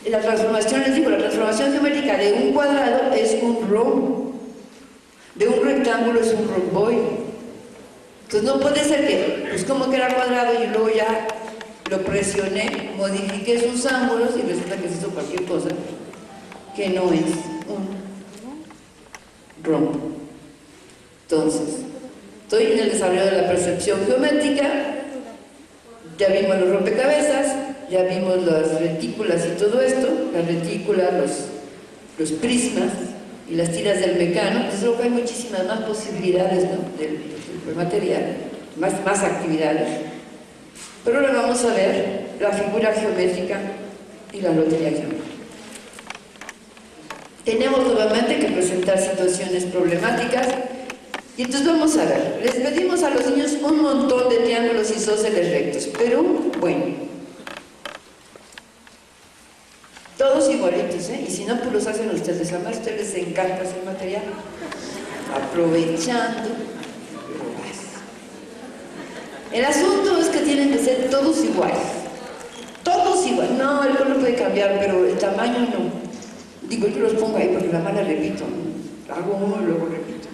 la transformación, les digo, la transformación geométrica de un cuadrado es un rombo, de un rectángulo es un romboide. Entonces no puede ser que, pues como que era cuadrado y luego ya lo presioné, modifiqué sus ángulos y resulta que se hizo cualquier cosa que no es un rombo. Entonces, estoy en el desarrollo de la percepción geométrica, ya vimos los rompecabezas, ya vimos las retículas y todo esto, las retículas, los prismas y las tiras del mecano. Entonces luego hay muchísimas más posibilidades, ¿no?, del material, más actividades. Pero ahora vamos a ver la figura geométrica y la lotería geométrica. Tenemos nuevamente que presentar situaciones problemáticas y entonces vamos a ver, les pedimos a los niños un montón de triángulos isósceles rectos, pero bueno, todos igualitos, y si no, pues los hacen ustedes. Además a ustedes les encanta hacer material, aprovechando. El asunto es que tienen que ser todos iguales, todos iguales. No, el color puede cambiar, pero el tamaño no. Digo, yo los pongo ahí porque la mala repito, hago uno y luego repito.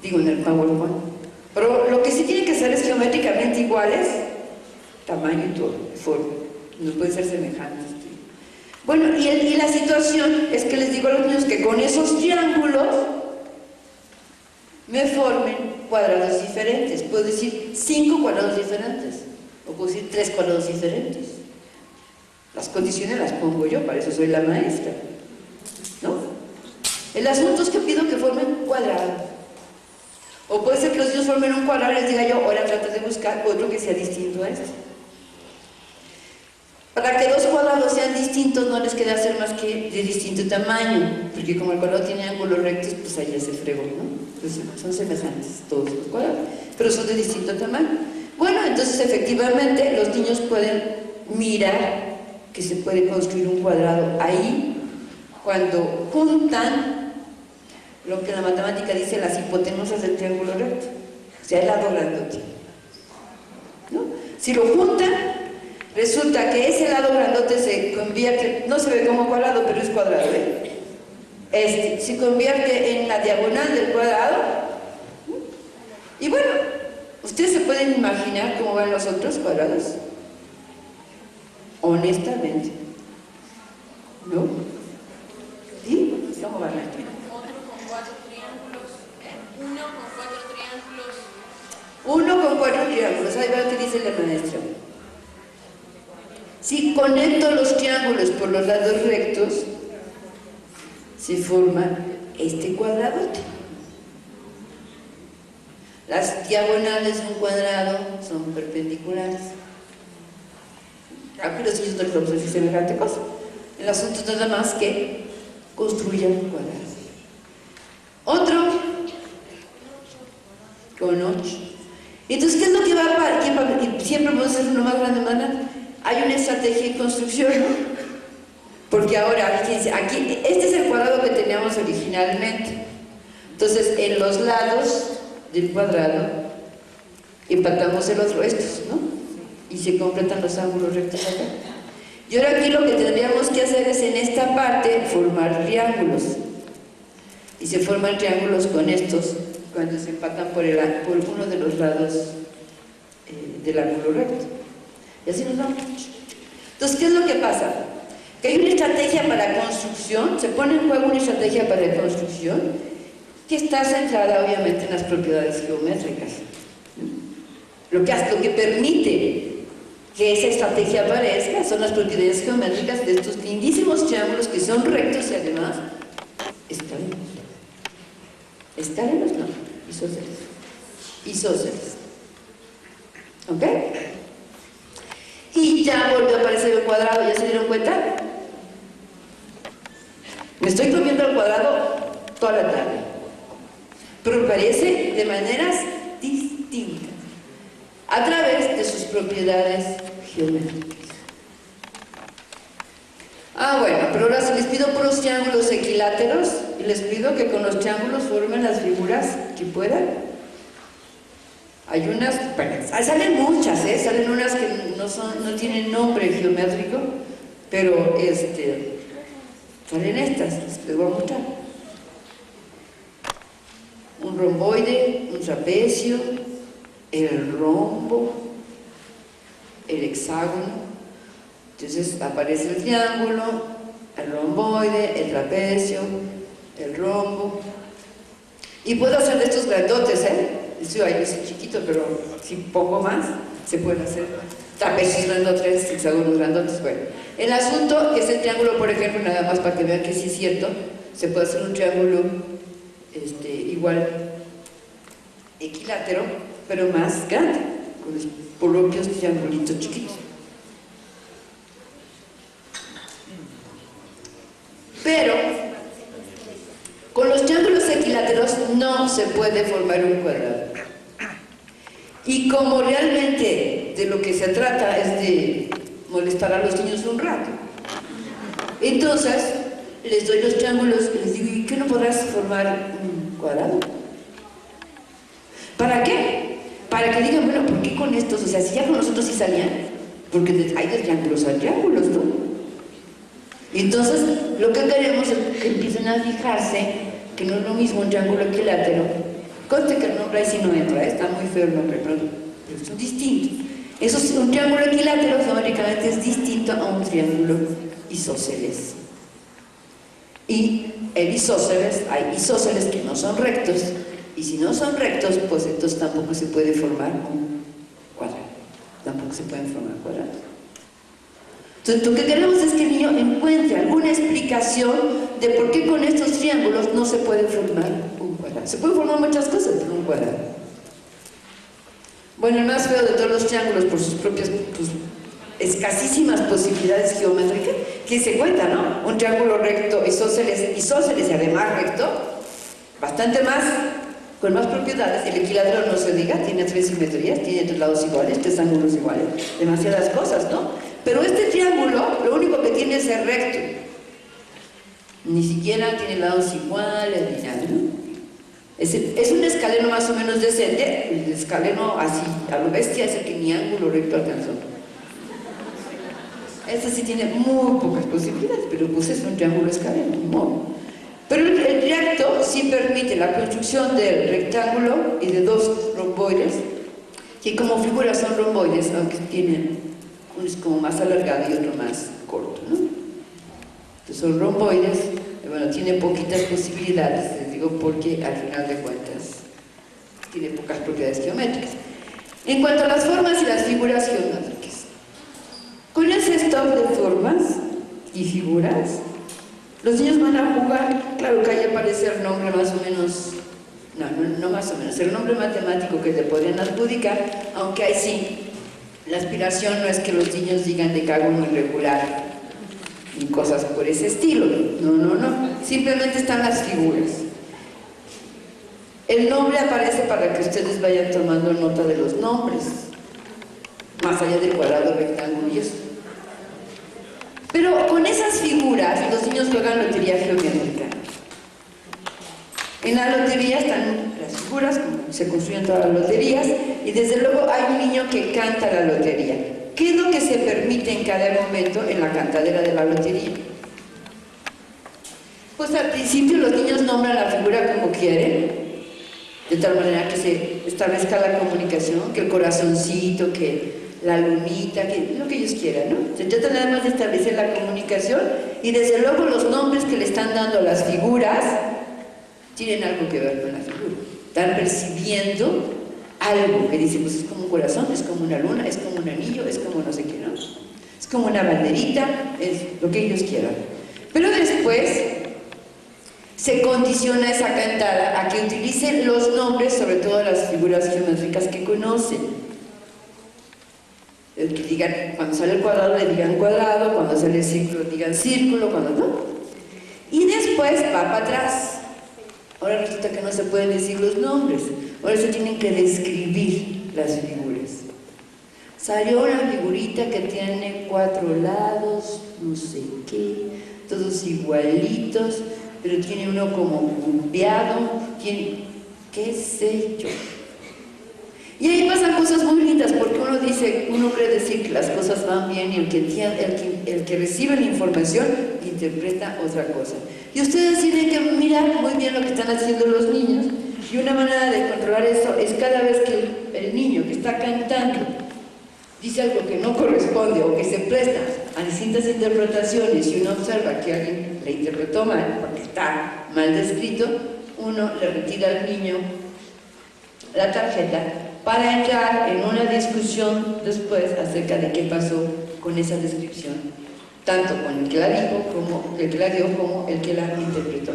Digo, en el PowerPoint. Pero lo que sí tienen que ser es geométricamente iguales, tamaño y todo, forma. No pueden ser semejantes. Bueno, y la situación es que les digo a los niños que con esos triángulos me formen cuadrados diferentes. Puedo decir 5 cuadrados diferentes, o puedo decir 3 cuadrados diferentes. Las condiciones las pongo yo, para eso soy la maestra, ¿no? El asunto es que pido que formen cuadrados. O puede ser que los niños formen un cuadrado y les diga yo, ahora trata de buscar otro que sea distinto a este. Para que dos cuadrados sean distintos no les queda hacer más que de distinto tamaño, porque como el cuadrado tiene ángulos rectos, pues ahí ya se fregó, ¿no? Entonces son semejantes todos los cuadrados, pero son de distinto tamaño. Bueno, entonces efectivamente los niños pueden mirar que se puede construir un cuadrado ahí cuando juntan lo que la matemática dice las hipotenusas del triángulo recto, o sea el lado grandote, ¿no? Si lo juntan, resulta que ese lado grandote se convierte, no se ve como cuadrado, pero es cuadrado, ¿eh? Se convierte en la diagonal del cuadrado. Y bueno, ustedes se pueden imaginar cómo van los otros cuadrados. Honestamente, ¿no? ¿Sí? ¿Cómo van aquí? Otro con 4 triángulos, uno con 4 triángulos. Uno con 4 triángulos, ahí va lo que dice la maestra. Si conecto los triángulos por los lados rectos, se forma este cuadradote. Las diagonales de un cuadrado son perpendiculares. Aquí los niños no les vamos a decir semejante cosa. El asunto es nada más que construyan cuadrados. Otro con 8. Entonces, ¿qué es lo que va a pasar? Siempre podemos hacer uno más grande, más grande. Hay una estrategia de construcción, ¿no? Porque ahora, fíjense, aquí, este es el cuadrado que teníamos originalmente. Entonces, en los lados del cuadrado empatamos en los restos, ¿no? Y se completan los ángulos rectos acá. Y ahora aquí lo que tendríamos que hacer es en esta parte formar triángulos. Y se forman triángulos con estos cuando se empatan por uno de los lados del ángulo recto. Y así nos vamos. Entonces, ¿qué es lo que pasa? Que hay una estrategia para construcción, se pone en juego una estrategia para construcción que está centrada obviamente en las propiedades geométricas. Lo que permite que esa estrategia aparezca son las propiedades geométricas de estos lindísimos triángulos que son rectos y además escalenos. Escalenos no, isósceles. Isósceles. ¿Ok? Y ya volvió a aparecer el cuadrado, ¿ya se dieron cuenta? Me estoy comiendo el cuadrado toda la tarde, pero aparece de maneras distintas, a través de sus propiedades geométricas. Bueno, pero ahora sí les pido por los triángulos equiláteros y les pido que con los triángulos formen las figuras que puedan. Hay unas, bueno, salen muchas, salen unas que no tienen nombre geométrico, pero salen estas, les voy a mostrar. Un romboide, un trapecio, el rombo, el hexágono. Entonces aparece el triángulo, el romboide, el trapecio, el rombo. Y puedo hacer de estos grandotes, Esto ahí es chiquito, pero si pongo más, se pueden hacer trapecios grandotes, hexágonos grandotes. Bueno, el asunto que es el triángulo, por ejemplo, nada más para que vean que sí es cierto, se puede hacer un triángulo igual equilátero, pero más grande, con los propios triangulitos chiquitos. Pero con los triángulos equiláteros no se puede formar un cuadrado. Y como realmente de lo que se trata es de molestar a los niños un rato, entonces les doy los triángulos y les digo, ¿y qué no podrás formar un cuadrado? ¿Para qué? Para que digan, bueno, ¿por qué con estos? O sea, si ya con nosotros sí salían, porque hay de triángulos a triángulos, ¿no? Y entonces lo que queremos es que empiecen a fijarse que no es lo mismo un triángulo equilátero. Conste que el nombre ahí sí no entra, está muy feo el nombre, pero son distintos. Un triángulo equilátero geométricamente es distinto a un triángulo isósceles. Y el isósceles, hay isósceles que no son rectos, y si no son rectos, pues entonces tampoco se puede formar un cuadrado. Tampoco se pueden formar cuadrados. Entonces, lo que queremos es que el niño encuentre alguna explicación de por qué con estos triángulos no se puede formar un cuadrado. Se pueden formar muchas cosas, pero un cuadrado. Bueno, el más feo de todos los triángulos por sus propias escasísimas posibilidades geométricas, que se cuenta, ¿no? Un triángulo recto, isósceles y además recto, bastante más, con más propiedades. El equilátero, no se diga, tiene 3 simetrías, tiene 3 lados iguales, 3 ángulos iguales, demasiadas cosas, ¿no? Pero este triángulo, lo único que tiene es el recto. Ni siquiera tiene lados iguales, ni nada, ¿no? Es un escaleno más o menos decente. El escaleno así, a lo bestia, es el que ni ángulo recto alcanzó. Este sí tiene muy pocas posibilidades, pero pues es un triángulo escaleno, no. Pero el recto sí permite la construcción del rectángulo y de 2 romboides, que como figuras son romboides, aunque tienen uno es como más alargado y otro más corto, ¿no? Entonces son romboides, y bueno, tiene poquitas posibilidades, les digo, porque al final de cuentas tiene pocas propiedades geométricas. En cuanto a las formas y las figuras geométricas, con ese stock de formas y figuras, los niños van a jugar. Claro que ahí aparece el nombre más o menos, no más o menos, el nombre matemático que te podrían adjudicar, aunque ahí sí, la aspiración no es que los niños digan de cálculo irregular y cosas por ese estilo, no, simplemente están las figuras. El nombre aparece para que ustedes vayan tomando nota de los nombres, más allá del cuadrado, rectángulo y eso. Pero con esas figuras los niños juegan lotería geométrica. En la lotería están las figuras, se construyen todas las loterías, y desde luego hay un niño que canta la lotería. ¿Qué es lo que se permite en cada momento en la cantadera de la lotería? Pues al principio los niños nombran la figura como quieren, de tal manera que se establezca la comunicación, que el corazoncito, que la lunita, que lo que ellos quieran, ¿no? Se trata nada más de establecer la comunicación, y desde luego los nombres que le están dando a las figuras tienen algo que ver con la figura. Están percibiendo algo que dice, pues es como un corazón, es como una luna, es como un anillo, es como no sé qué, ¿no? Es como una banderita, es lo que ellos quieran. Pero después se condiciona esa cantada a que utilicen los nombres, sobre todo las figuras geométricas que conocen. El que digan, cuando sale el cuadrado le digan cuadrado, cuando sale el círculo digan círculo, cuando no. Y después va para atrás. Ahora resulta que no se pueden decir los nombres, ahora se tienen que describir las figuras. Salió una figurita que tiene 4 lados, no sé qué, todos igualitos, pero tiene uno como punteado, tiene, qué sé yo. Y ahí pasan cosas muy lindas, porque uno cree decir que las cosas van bien, y el que recibe la información interpreta otra cosa. Y ustedes tienen que mirar muy bien lo que están haciendo los niños, y una manera de controlar eso es cada vez que el niño que está cantando dice algo que no corresponde o que se presta a distintas interpretaciones, y uno observa que alguien le interpretó mal porque está mal descrito, uno le retira al niño la tarjeta para entrar en una discusión después acerca de qué pasó con esa descripción, tanto con el que la dijo, como el que la dio, como el que la interpretó.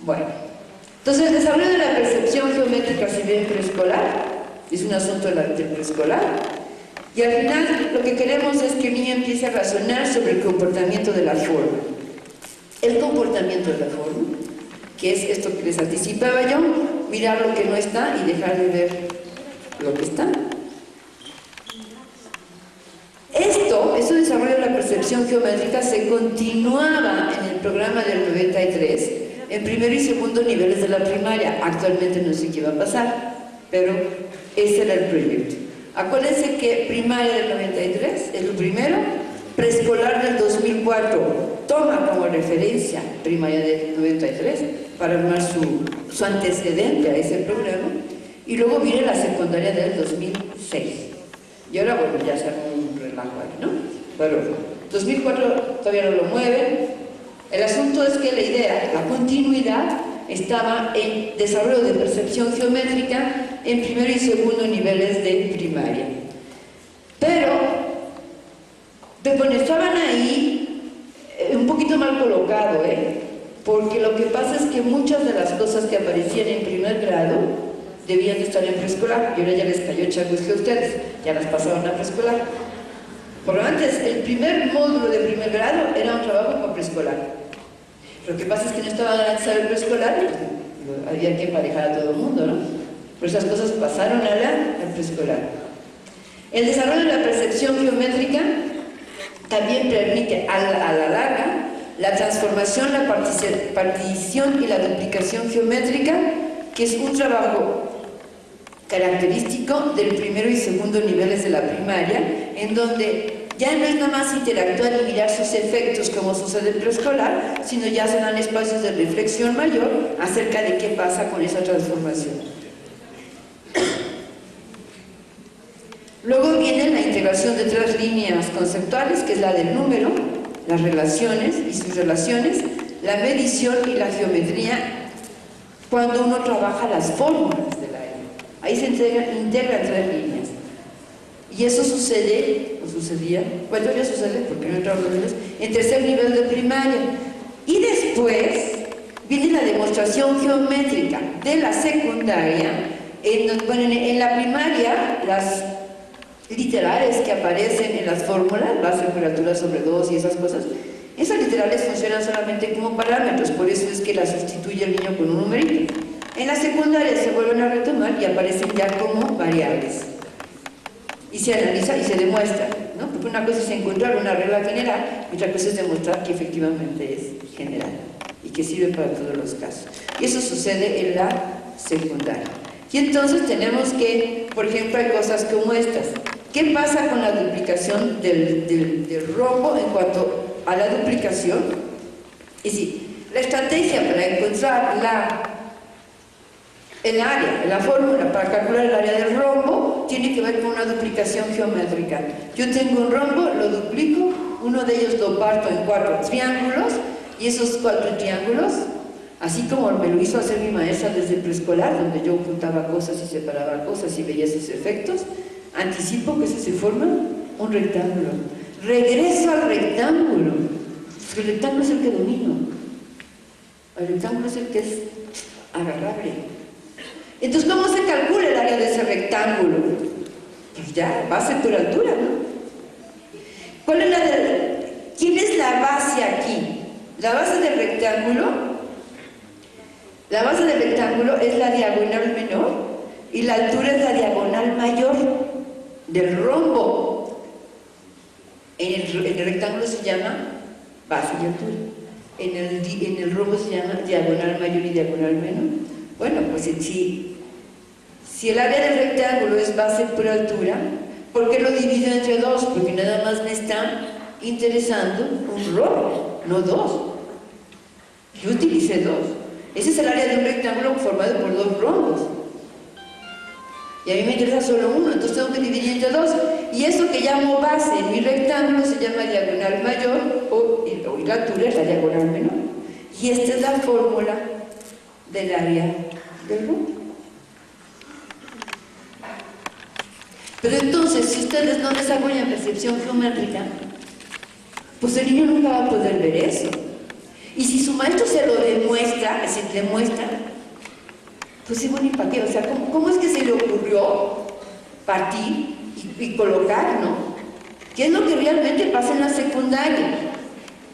Bueno, entonces el desarrollo de la percepción geométrica se ve en preescolar, es un asunto del preescolar, y al final lo que queremos es que el niño empiece a razonar sobre el comportamiento de la forma. El comportamiento de la forma, que es esto que les anticipaba yo, mirar lo que no está y dejar de ver lo que está. Este desarrollo de la percepción geométrica se continuaba en el programa del 93, en primero y segundo niveles de la primaria. Actualmente no sé qué va a pasar, pero ese era el proyecto. Acuérdense que primaria del 93 es lo primero, preescolar del 2004 toma como referencia primaria del 93 para armar su antecedente a ese programa, y luego viene la secundaria del 2006. Y ahora, bueno, ya se armó un relajo ahí, ¿no? Pero 2004 todavía no lo mueven. El asunto es que la idea, la continuidad, estaba en desarrollo de percepción geométrica en primero y segundo niveles de primaria. Pero, bueno, estaban ahí un poquito mal colocado, porque lo que pasa es que muchas de las cosas que aparecían en primer grado debían de estar en preescolar, y ahora ya les cayó changües que a ustedes, ya las pasaron a preescolar. Por lo antes, el primer módulo de primer grado era un trabajo con preescolar. Lo que pasa es que no estaba garantizado el preescolar, pues, había que emparejar a todo el mundo, ¿no? Pero esas cosas pasaron al preescolar. El desarrollo de la percepción geométrica también permite a la larga la transformación, la partición y la duplicación geométrica, que es un trabajo característico del primero y segundo niveles de la primaria, en donde ya no es nada más interactuar y mirar sus efectos como sucede en preescolar, sino ya se dan espacios de reflexión mayor acerca de qué pasa con esa transformación. Luego viene la integración de 3 líneas conceptuales, que es la del número, las relaciones y sus relaciones, la medición y la geometría, cuando uno trabaja las fórmulas del aire. Ahí se integran 3 líneas. Y eso sucede, o sucedía, bueno, ya sucede porque no entramos en ellos, en tercer nivel de primaria. Y después viene la demostración geométrica de la secundaria, en la primaria, las literales que aparecen en las fórmulas, base, temperatura sobre 2 y esas cosas, esas literales funcionan solamente como parámetros, por eso es que las sustituye el niño con un numerito. En la secundaria se vuelven a retomar y aparecen ya como variables. Y se analiza y se demuestra, ¿no? Porque una cosa es encontrar una regla general y otra cosa es demostrar que efectivamente es general y que sirve para todos los casos. Y eso sucede en la secundaria. Y entonces tenemos que, por ejemplo, hay cosas como estas. ¿Qué pasa con la duplicación del rombo en cuanto a la duplicación? Es decir, la estrategia para encontrar el área, la fórmula para calcular el área del rombo tiene que ver con una duplicación geométrica. Yo tengo un rombo, lo duplico, uno de ellos lo parto en 4 triángulos y esos 4 triángulos, así como me lo hizo hacer mi maestra desde preescolar, donde yo juntaba cosas y separaba cosas y veía sus efectos, anticipo que se forma un rectángulo. Regreso al rectángulo. El rectángulo es el que domino. El rectángulo es el que es agarrable. Entonces, ¿cómo se calcula el área de ese rectángulo? Pues ya, base por altura, ¿no? ¿Quién es la base aquí? La base del rectángulo. La base del rectángulo es la diagonal menor y la altura es la diagonal mayor del rombo. En el rectángulo se llama base y altura. En el rombo se llama diagonal mayor y diagonal menor. Bueno, pues si el área del rectángulo es base por altura, ¿por qué lo divido entre 2? Porque nada más me está interesando un rombo, no 2. Yo utilicé 2. Ese es el área de un rectángulo formado por 2 rombos. Y a mí me interesa solo uno, entonces tengo que dividir entre 2. Y eso que llamo base en mi rectángulo se llama diagonal mayor y la altura es la diagonal menor. Y esta es la fórmula del área del rombo. Pero entonces, si ustedes no desarrollan percepción geométrica, pues el niño nunca va a poder ver eso. Y si su maestro se lo demuestra, es decir, demuestra, pues bueno, ¿y para qué? O sea, ¿cómo es que se le ocurrió partir y colocar, ¿no? ¿Qué es lo que realmente pasa en la secundaria?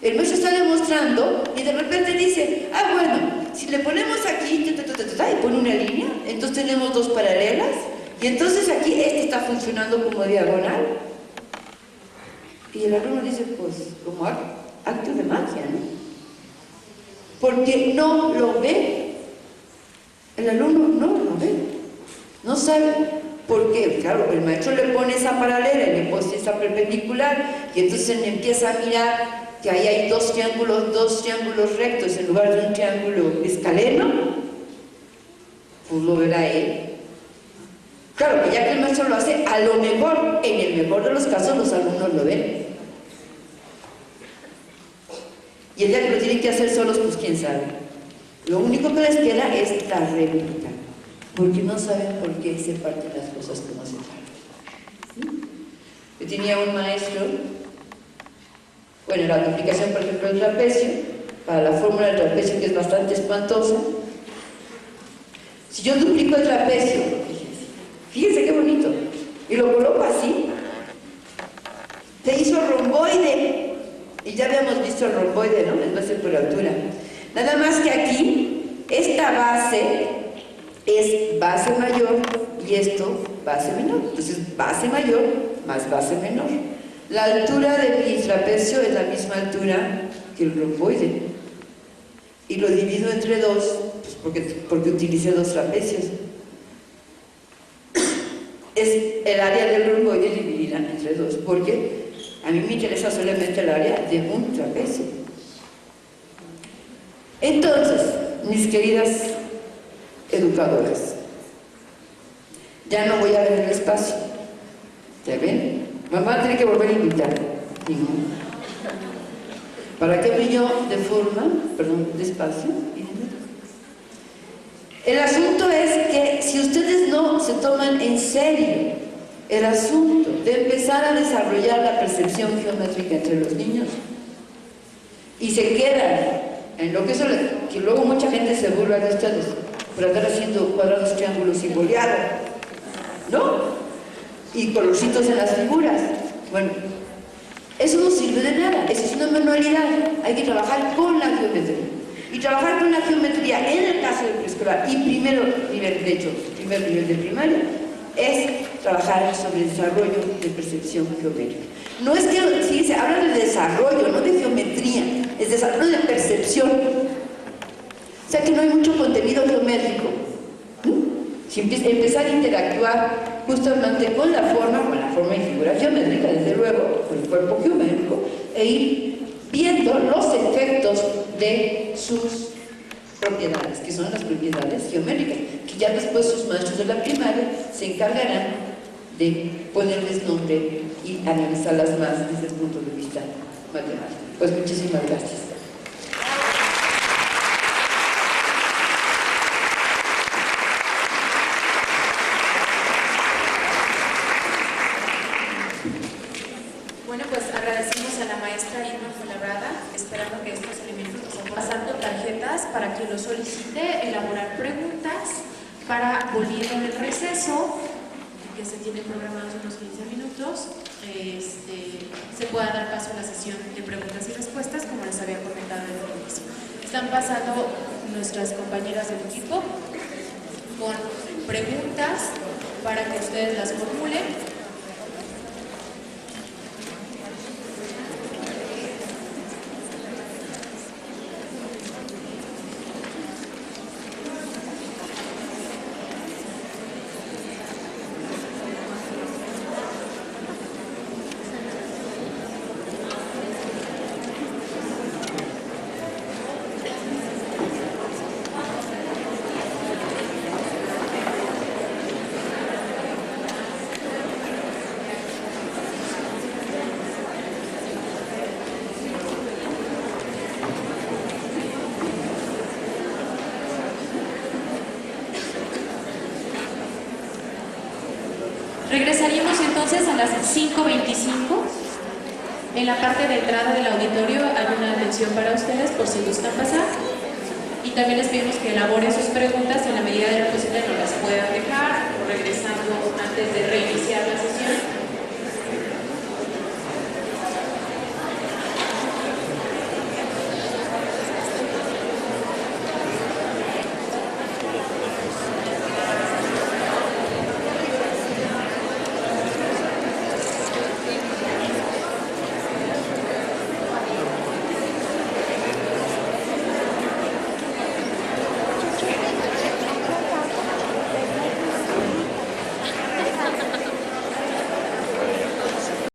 El maestro está demostrando y de repente dice, bueno, si le ponemos aquí, y pone una línea, entonces tenemos 2 paralelas, y entonces aquí este está funcionando como diagonal. Y el alumno dice, pues, como acto de magia, ¿no? Porque no lo ve. El alumno no lo ve. No sabe por qué. Claro, el maestro le pone esa paralela y le pone esa perpendicular, y entonces él empieza a mirar que ahí hay 2 triángulos rectos en lugar de un triángulo escaleno, pues lo verá él. Claro, que ya que el maestro lo hace, a lo mejor, en el mejor de los casos, los alumnos lo ven. Y el día que lo tienen que hacer solos, pues quién sabe. Lo único que les queda es la réplica, porque no saben por qué se parten las cosas como se parten. ¿Sí? Yo tenía un maestro, bueno, la duplicación, por ejemplo, del trapecio, para la fórmula del trapecio, que es bastante espantosa. Si yo duplico el trapecio, fíjense qué bonito, y lo coloco así, se hizo romboide, y ya habíamos visto el romboide, ¿no? Es base por altura. Nada más que aquí, esta base es base mayor y esto base menor. Entonces, base mayor más base menor. La altura de mi trapecio es la misma altura que el romboide. Y lo divido entre dos, pues porque utilicé dos trapecios. Es el área del romboide dividida entre dos, porque a mí me interesa solamente el área de un trapecio. Entonces, mis queridas educadoras, ya no voy a ver el espacio. ¿Ya ven? Mamá tiene que volver a invitar. ¿Para qué brilló de forma, perdón, despacio? El asunto es que si ustedes no se toman en serio el asunto de empezar a desarrollar la percepción geométrica entre los niños y se quedan en lo que eso, que luego mucha gente se burla de ustedes por andar haciendo cuadrados, triángulos y boleado, ¿no? Y colorcitos en las figuras. Bueno, eso no sirve de nada, eso es una manualidad, hay que trabajar con la geometría. Y trabajar con la geometría en el caso del preescolar y primer nivel de primaria es trabajar sobre el desarrollo de percepción geométrica. No es que, sí, se habla de desarrollo, no de geometría, es desarrollo de percepción. O sea que no hay mucho contenido geométrico, ¿no? Si empezar a interactuar justamente con la forma y figura geométrica, desde luego, con el cuerpo geométrico, e ir viendo los efectos de sus propiedades, que son las propiedades geométricas, que ya después sus maestros de la primaria se encargarán de ponerles nombre y analizarlas más desde el punto de vista matemático. Pues muchísimas gracias. Bueno, pues agradecemos a la maestra Irma Fuenlabrada, esperando que estos elementos nos vayan pasando tarjetas para quien lo solicite, elaborar preguntas para, volviendo del receso, que se tiene programados unos 15 minutos, se pueda dar paso a la sesión de preguntas y respuestas, como les había comentado en el inicio. Están pasando nuestras compañeras del equipo con preguntas para que ustedes las formulen. Regresaríamos entonces a las 5:25. En la parte de entrada del auditorio hay una atención para ustedes por si gustan pasar. Y también les pedimos que elaboren sus preguntas en la medida de lo posible, no las puedan dejar o regresando antes de reiniciar la sesión.